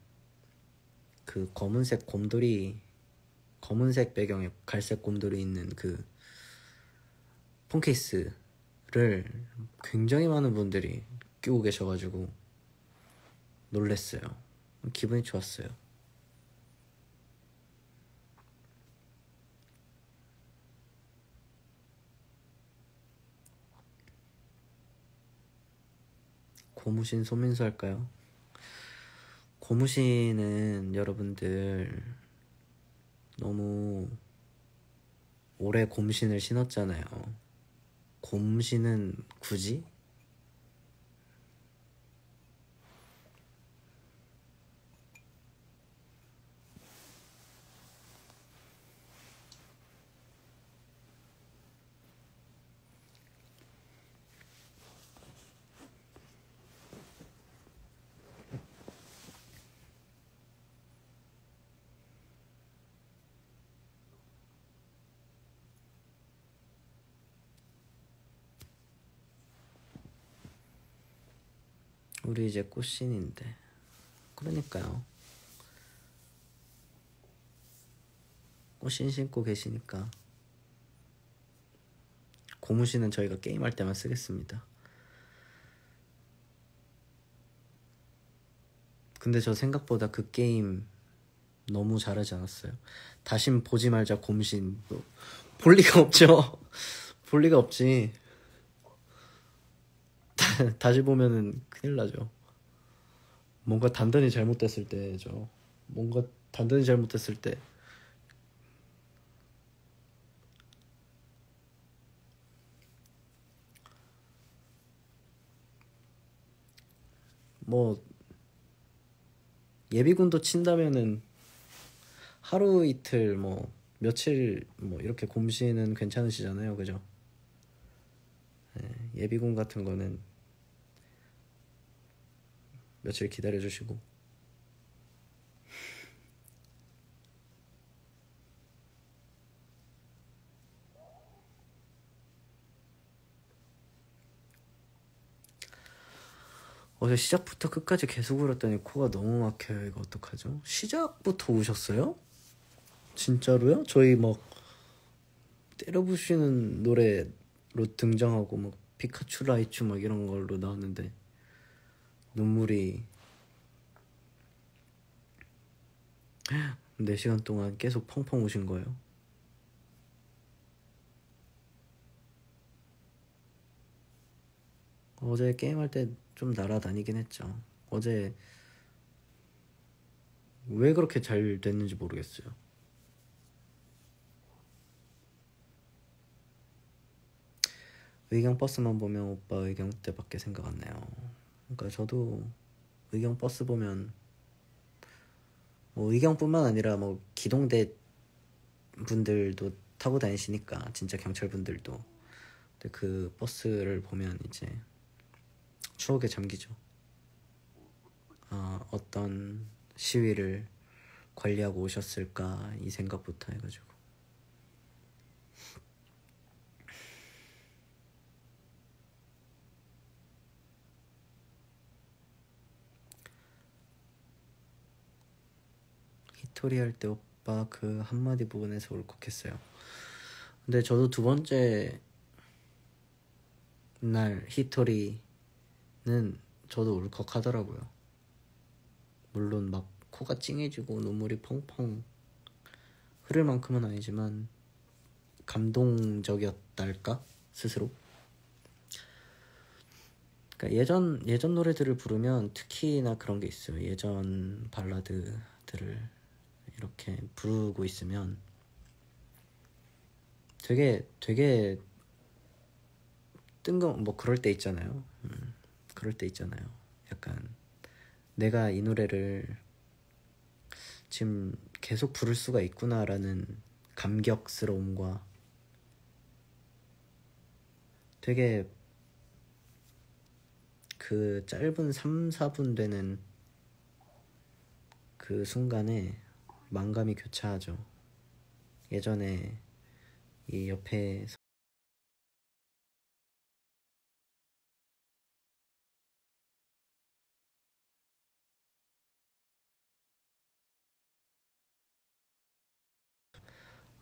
그 검은색 배경에 갈색 곰돌이 있는 그 폰케이스를 굉장히 많은 분들이 끼고 계셔가지고 놀랬어요. 기분이 좋았어요. 고무신 소민수 할까요? 고무신은 여러분들 너무 오래 곰신을 신었잖아요. 곰신은 굳이? 우리 이제 꽃신인데. 그러니까요. 꽃신 신고 계시니까. 고무신은 저희가 게임할 때만 쓰겠습니다. 근데 저 생각보다 그 게임 너무 잘하지 않았어요. 다신 보지 말자 곰신. 볼 리가 없죠. 볼 리가 없지. 다시 보면은 큰일 나죠. 뭔가 단단히 잘못됐을 때죠. 뭔가 단단히 잘못됐을 때. 뭐 예비군도 친다면은 하루 이틀 뭐 며칠 뭐 이렇게 곰씨는 괜찮으시잖아요, 그죠? 네, 예비군 같은 거는 며칠 기다려주시고. 어제 시작부터 끝까지 계속 울었더니 코가 너무 막혀요. 이거 어떡하죠? 시작부터 우셨어요? 진짜로요? 저희 막 때려부시는 노래로 등장하고 막 피카츄 라이츄 막 이런 걸로 나왔는데 눈물이 4시간 동안 계속 펑펑 우신 거예요. 어제 게임할 때 좀 날아다니긴 했죠. 어제 왜 그렇게 잘 됐는지 모르겠어요. 의경 버스만 보면 오빠 의경 때밖에 생각 안 나요. 그러니까 저도 의경 버스 보면 뭐 의경뿐만 아니라 뭐 기동대 분들도 타고 다니시니까 진짜 경찰분들도. 근데 그 버스를 보면 이제 추억에 잠기죠. 어떤 시위를 관리하고 오셨을까 이 생각부터 해가지고. 히토리 할 때 오빠 그 한마디 부분에서 울컥했어요. 근데 저도 2번째 날 히토리는 저도 울컥하더라고요. 물론 막 코가 찡해지고 눈물이 펑펑 흐를 만큼은 아니지만 감동적이었달까 스스로. 그러니까 예전 노래들을 부르면 특히나 그런 게 있어요. 예전 발라드들을 이렇게 부르고 있으면 되게 뭐 그럴 때 있잖아요. 그럴 때 있잖아요. 약간 내가 이 노래를 지금 계속 부를 수가 있구나라는 감격스러움과 되게 그 짧은 3-4분 되는 그 순간에 만감이 교차하죠. 예전에 이 옆에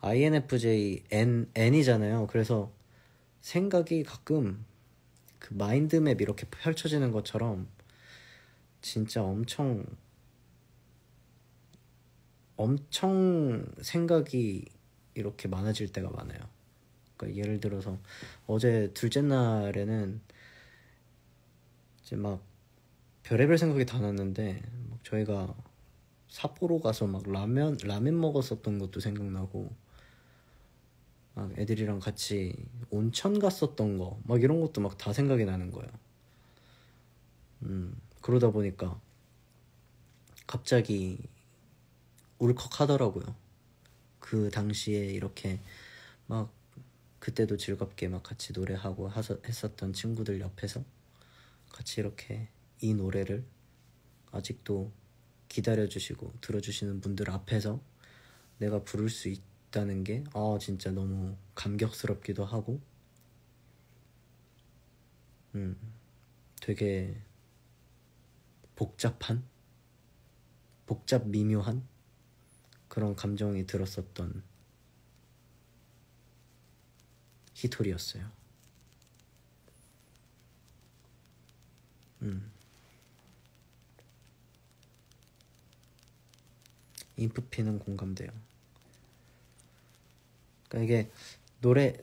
INFJ N이잖아요. 그래서 생각이 가끔 그 마인드맵 이렇게 펼쳐지는 것처럼 진짜 엄청 생각이 이렇게 많아질 때가 많아요. 그러니까 예를 들어서 어제 둘째 날에는 이제 막 별의별 생각이 다 났는데 막 저희가 삿포로 가서 막 라면 먹었었던 것도 생각나고 막 애들이랑 같이 온천 갔었던 거 막 이런 것도 막 다 생각이 나는 거예요. 그러다 보니까 갑자기 울컥하더라고요. 그 당시에 이렇게 막 그때도 즐겁게 막 같이 노래하고 했었던 친구들 옆에서 같이 이렇게 이 노래를 아직도 기다려주시고 들어주시는 분들 앞에서 내가 부를 수 있다는 게 진짜 너무 감격스럽기도 하고 되게 복잡 미묘한 그런 감정이 들었었던 히토리였어요. 인프피는 공감돼요. 그러니까 이게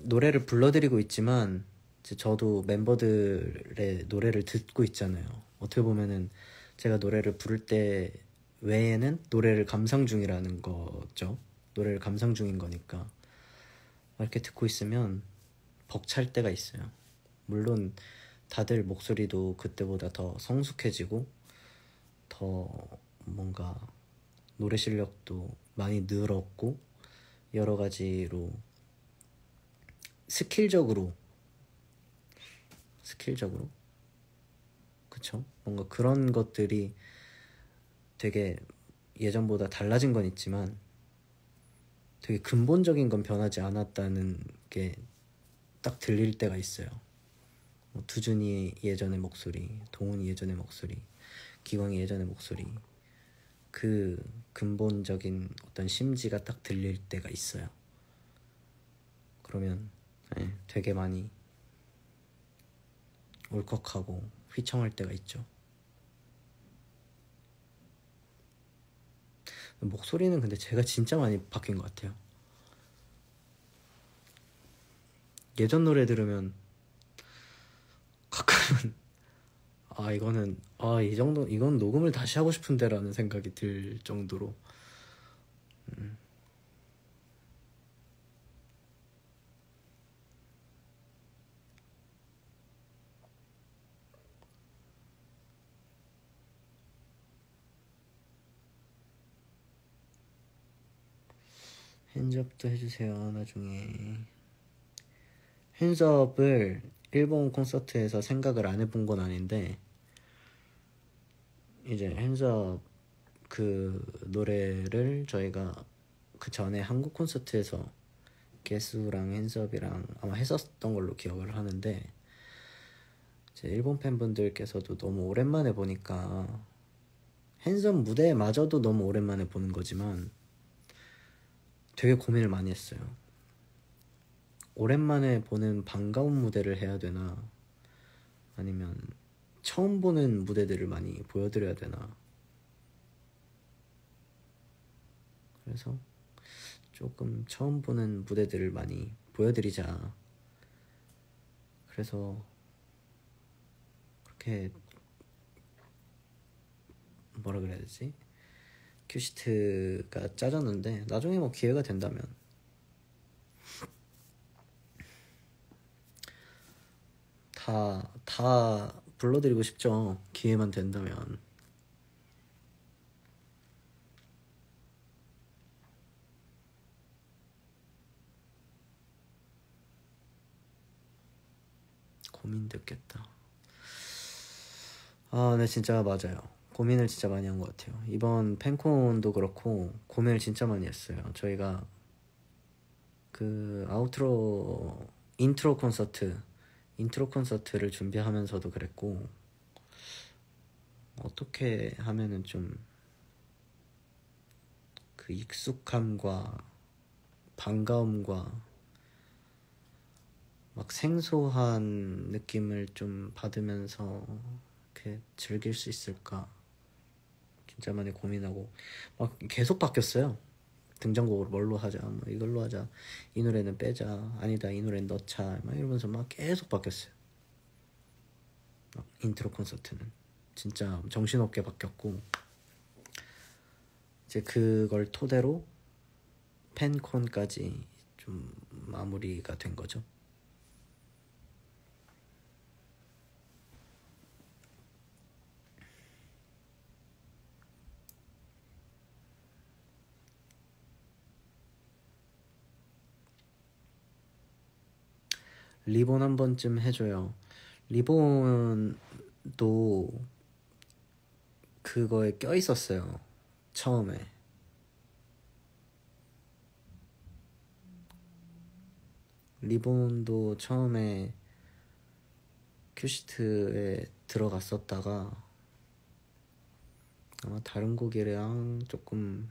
노래를 불러드리고 있지만 이제 저도 멤버들의 노래를 듣고 있잖아요. 어떻게 보면은 제가 노래를 부를 때 외에는 노래를 감상 중이라는 거죠. 노래를 감상 중인 거니까 이렇게 듣고 있으면 벅찰 때가 있어요. 물론 다들 목소리도 그때보다 더 성숙해지고 더 뭔가 노래 실력도 많이 늘었고 여러 가지로 스킬적으로 그쵸? 뭔가 그런 것들이 되게 예전보다 달라진 건 있지만 되게 근본적인 건 변하지 않았다는 게 딱 들릴 때가 있어요. 두준이 예전의 목소리, 동훈이 예전의 목소리, 기광이 예전의 목소리, 그 근본적인 어떤 심지가 딱 들릴 때가 있어요. 그러면 되게 많이 울컥하고 휘청할 때가 있죠. 목소리는 근데 제가 진짜 많이 바뀐 것 같아요. 예전 노래 들으면 가끔은 이건 녹음을 다시 하고 싶은데 라는 생각이 들 정도로 핸즈업도 해주세요. 나중에 핸즈업을 일본 콘서트에서 생각을 안 해본 건 아닌데 이제 핸즈업 그 노래를 저희가 그 전에 한국 콘서트에서 개수랑 핸즈업이랑 아마 했었던 걸로 기억을 하는데 이제 일본 팬분들께서도 너무 오랜만에 보니까 핸즈업 무대마저도 너무 오랜만에 보는 거지만 되게 고민을 많이 했어요. 오랜만에 보는 반가운 무대를 해야 되나 아니면 처음 보는 무대들을 많이 보여드려야 되나. 그래서 조금 처음 보는 무대들을 많이 보여드리자. 그래서 그렇게 뭐라 그래야 되지? 큐시트가 짜졌는데 나중에 뭐 기회가 된다면 다 불러드리고 싶죠. 기회만 된다면. 고민됐겠다. 네 진짜 맞아요. 고민을 진짜 많이 한 것 같아요. 이번 팬콘도 그렇고 고민을 진짜 많이 했어요. 저희가 그 인트로 콘서트를 준비하면서도 그랬고 어떻게 하면은 좀 그 익숙함과 반가움과 막 생소한 느낌을 좀 받으면서 이렇게 즐길 수 있을까 진짜 많이 고민하고 막 계속 바뀌었어요. 등장곡을 뭘로 하자, 뭐 이걸로 하자, 이 노래는 빼자, 아니다 이 노래는 넣자, 막 이러면서 막 계속 바뀌었어요. 인트로 콘서트는 진짜 정신없게 바뀌었고 이제 그걸 토대로 팬콘까지 좀 마무리가 된 거죠. 리본 한 번쯤 해줘요. 리본도 그거에 껴 있었어요. 처음에. 리본도 처음에 큐시트에 들어갔었다가 아마 다른 곡이랑 조금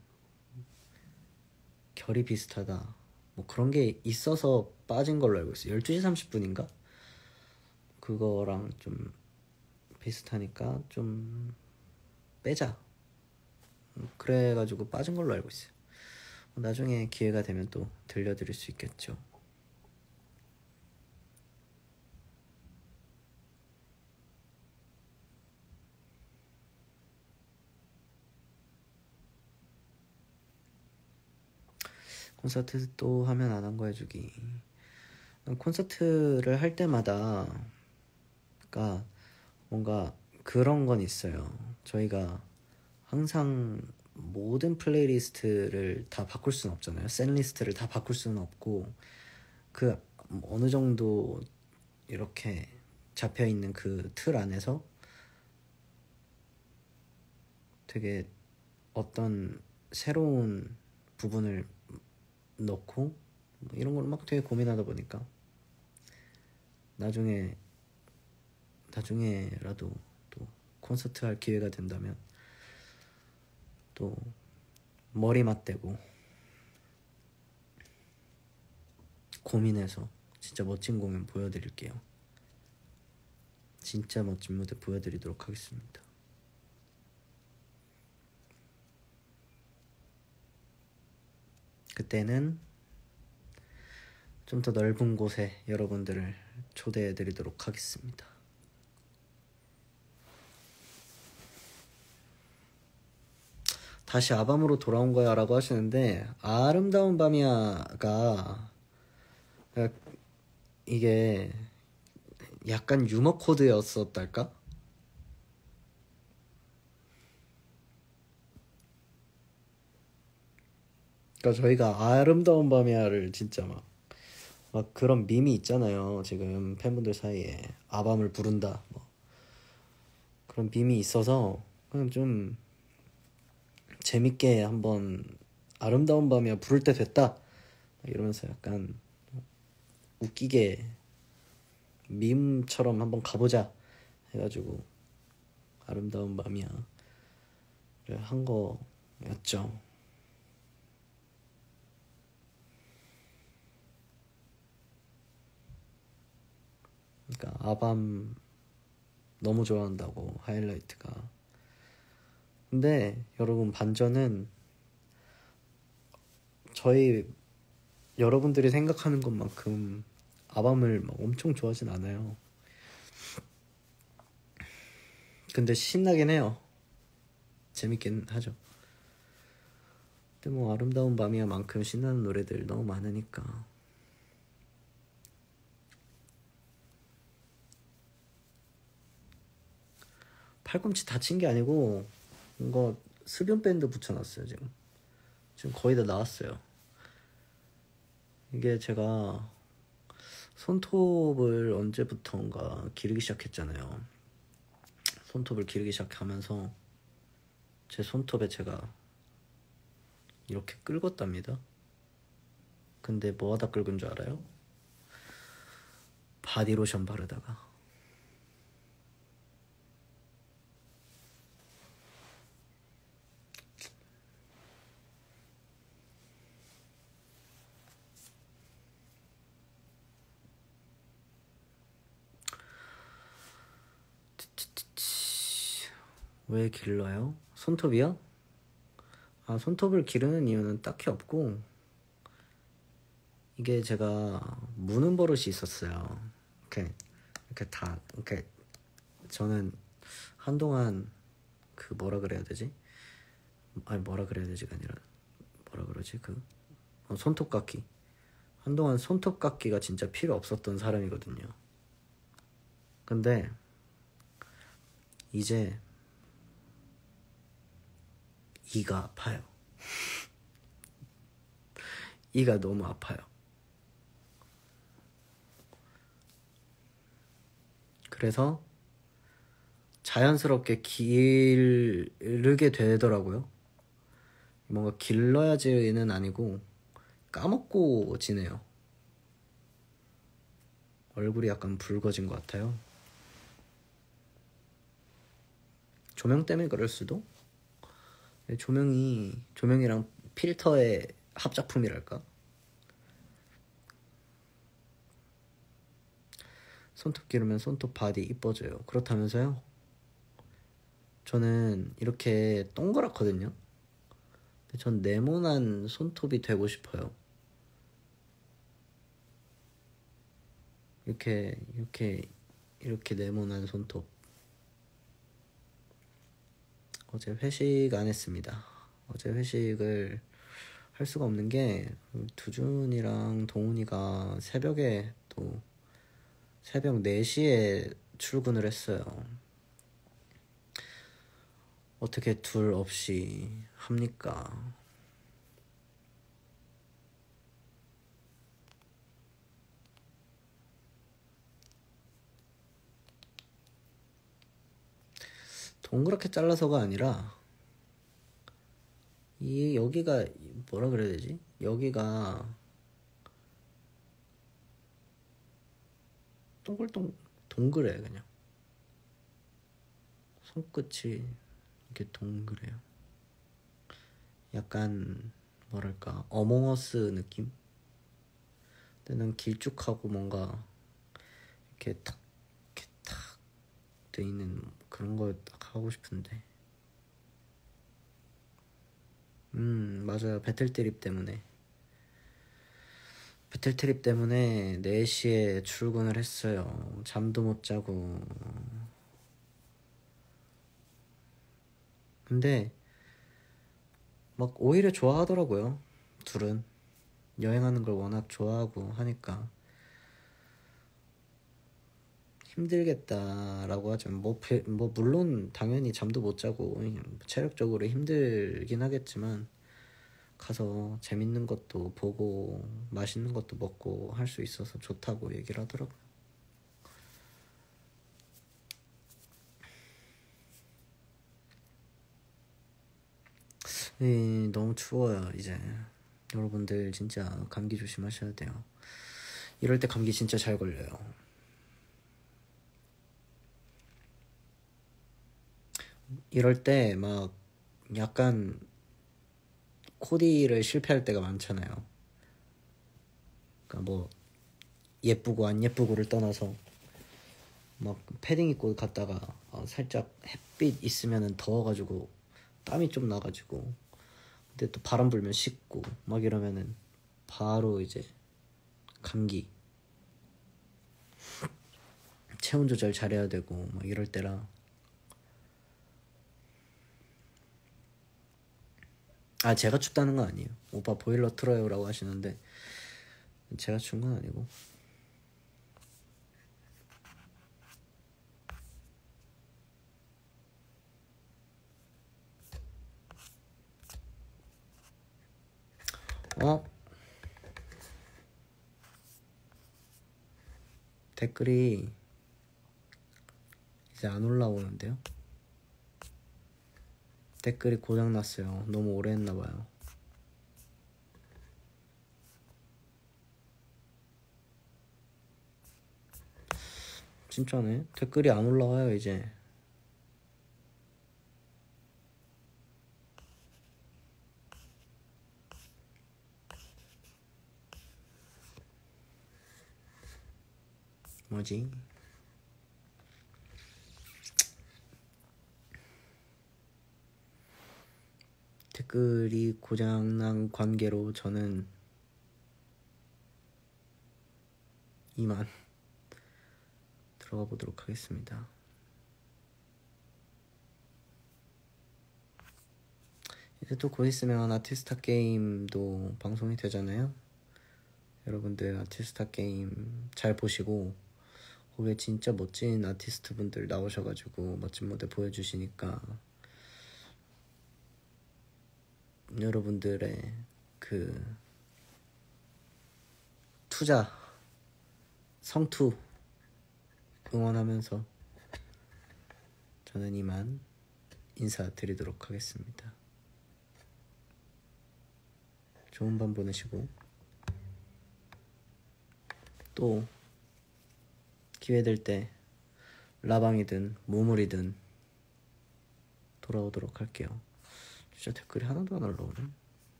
결이 비슷하다 뭐 그런 게 있어서 빠진 걸로 알고 있어요. 12시 30분인가? 그거랑 좀 비슷하니까 좀 빼자 그래가지고 빠진 걸로 알고 있어요. 나중에 기회가 되면 또 들려드릴 수 있겠죠. 콘서트 또 하면 안 한 거 해주기. 콘서트를 할 때마다 그러니까 뭔가 그런 건 있어요. 저희가 항상 모든 플레이리스트를 다 바꿀 수는 없잖아요. 셋리스트를 다 바꿀 수는 없고 그 어느 정도 이렇게 잡혀있는 그 틀 안에서 되게 어떤 새로운 부분을 넣고 이런 걸 막 되게 고민하다 보니까 나중에라도 또 콘서트 할 기회가 된다면 또 머리 맞대고 고민해서 진짜 멋진 공연 보여드릴게요. 진짜 멋진 무대 보여드리도록 하겠습니다. 그때는 좀 더 넓은 곳에 여러분들을 초대해드리도록 하겠습니다. 다시 아밤으로 돌아온 거야 라고 하시는데 아름다운 밤이야가 이게 약간 유머 코드였었달까? 그러니까 저희가 아름다운 밤이야를 진짜 막 그런 밈이 있잖아요. 지금 팬분들 사이에 아밤을 부른다 뭐 그런 밈이 있어서 그냥 좀 재밌게 한번 아름다운 밤이야 부를 때 됐다 이러면서 약간 웃기게 밈처럼 한번 가보자 해가지고 아름다운 밤이야를 한 거였죠. 그러니까 아밤 너무 좋아한다고 하이라이트가. 근데 여러분 반전은 저희 여러분들이 생각하는 것만큼 아밤을 막 엄청 좋아하진 않아요. 근데 신나긴 해요. 재밌긴 하죠. 근데 뭐 아름다운 밤이야만큼 신나는 노래들 너무 많으니까. 팔꿈치 다친 게 아니고 뭔가 수변 밴드 붙여놨어요. 지금 거의 다 나왔어요. 이게 제가 손톱을 언제부턴가 기르기 시작했잖아요. 손톱을 기르기 시작하면서 제 손톱에 제가 이렇게 긁었답니다. 근데 뭐 하다 긁은 줄 알아요? 바디로션 바르다가. 왜 길러요? 손톱이요? 아, 손톱을 기르는 이유는 딱히 없고 이게 제가 무는 버릇이 있었어요. 이렇게 저는 한동안 그 뭐라 그래야 되지? 아니 뭐라 그래야 되지가 아니라 뭐라 그러지? 손톱깎이. 한동안 손톱깎이가 진짜 필요 없었던 사람이거든요. 근데 이제 이가 아파요. 이가 너무 아파요. 그래서 자연스럽게 기르게 되더라고요. 뭔가 길러야지는 아니고 까먹고 지내요. 얼굴이 약간 붉어진 것 같아요. 조명 때문에 그럴 수도? 조명이랑 필터의 합작품이랄까? 손톱 기르면 손톱 바디 이뻐져요. 그렇다면서요? 저는 이렇게 동그랗거든요. 근데 전 네모난 손톱이 되고 싶어요. 이렇게 네모난 손톱. 어제 회식 안 했습니다. 어제 회식을 할 수가 없는 게 두준이랑 동훈이가 새벽에 또 새벽 4시에 출근을 했어요. 어떻게 둘 없이 합니까? 동그랗게 잘라서가 아니라 여기가 뭐라 그래야 되지? 여기가 동그래. 그냥 손끝이 이렇게 동그래요. 약간 뭐랄까 어몽어스 느낌? 근데 난 길쭉하고 뭔가 이렇게 탁 돼 있는 그런 거 딱 하고 싶은데. 맞아요. 배틀트립 때문에 4시에 출근을 했어요. 잠도 못 자고. 근데 막 오히려 좋아하더라고요. 둘은 여행하는 걸 워낙 좋아하고 하니까 힘들겠다라고 하지만 뭐 물론 당연히 잠도 못 자고 체력적으로 힘들긴 하겠지만 가서 재밌는 것도 보고 맛있는 것도 먹고 할 수 있어서 좋다고 얘기를 하더라고요. 너무 추워요. 이제 여러분들 진짜 감기 조심하셔야 돼요. 이럴 때 감기 진짜 잘 걸려요. 이럴 때 막 약간 코디를 실패할 때가 많잖아요. 그러니까 뭐 예쁘고 안 예쁘고를 떠나서 막 패딩 입고 갔다가 살짝 햇빛 있으면은 더워가지고 땀이 좀 나가지고 근데 또 바람 불면 식고 막 이러면은 바로 이제 감기 체온 조절 잘해야 되고 막 이럴 때라. 제가 춥다는 건 아니에요. 오빠 보일러 틀어요 라고 하시는데 제가 추운 건 아니고. 댓글이 이제 안 올라오는데요. 댓글이 고장났어요. 너무 오래 했나봐요. 진짜네. 댓글이 안 올라와요 이제. 뭐지? 댓글이 고장난 관계로 저는 이만 들어가 보도록 하겠습니다. 이제 또 곧 있으면 아티스타 게임도 방송이 되잖아요. 여러분들 아티스타 게임 잘 보시고 거기에 진짜 멋진 아티스트 분들 나오셔가지고 멋진 무대 보여주시니까 여러분들의 그 투자 성투 응원하면서 저는 이만 인사드리도록 하겠습니다. 좋은 밤 보내시고 또 기회 될 때 라방이든 모물이든 돌아오도록 할게요. 진짜 댓글이 하나도 안 올라오네.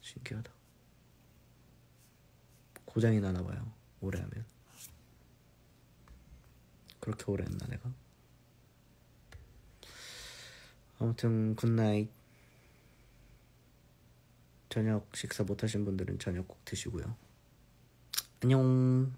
신기하다. 고장이 나나봐요. 오래 하면. 그렇게 오래 했나 내가? 아무튼 굿나잇. 저녁 식사 못하신 분들은 저녁 꼭 드시고요. 안녕.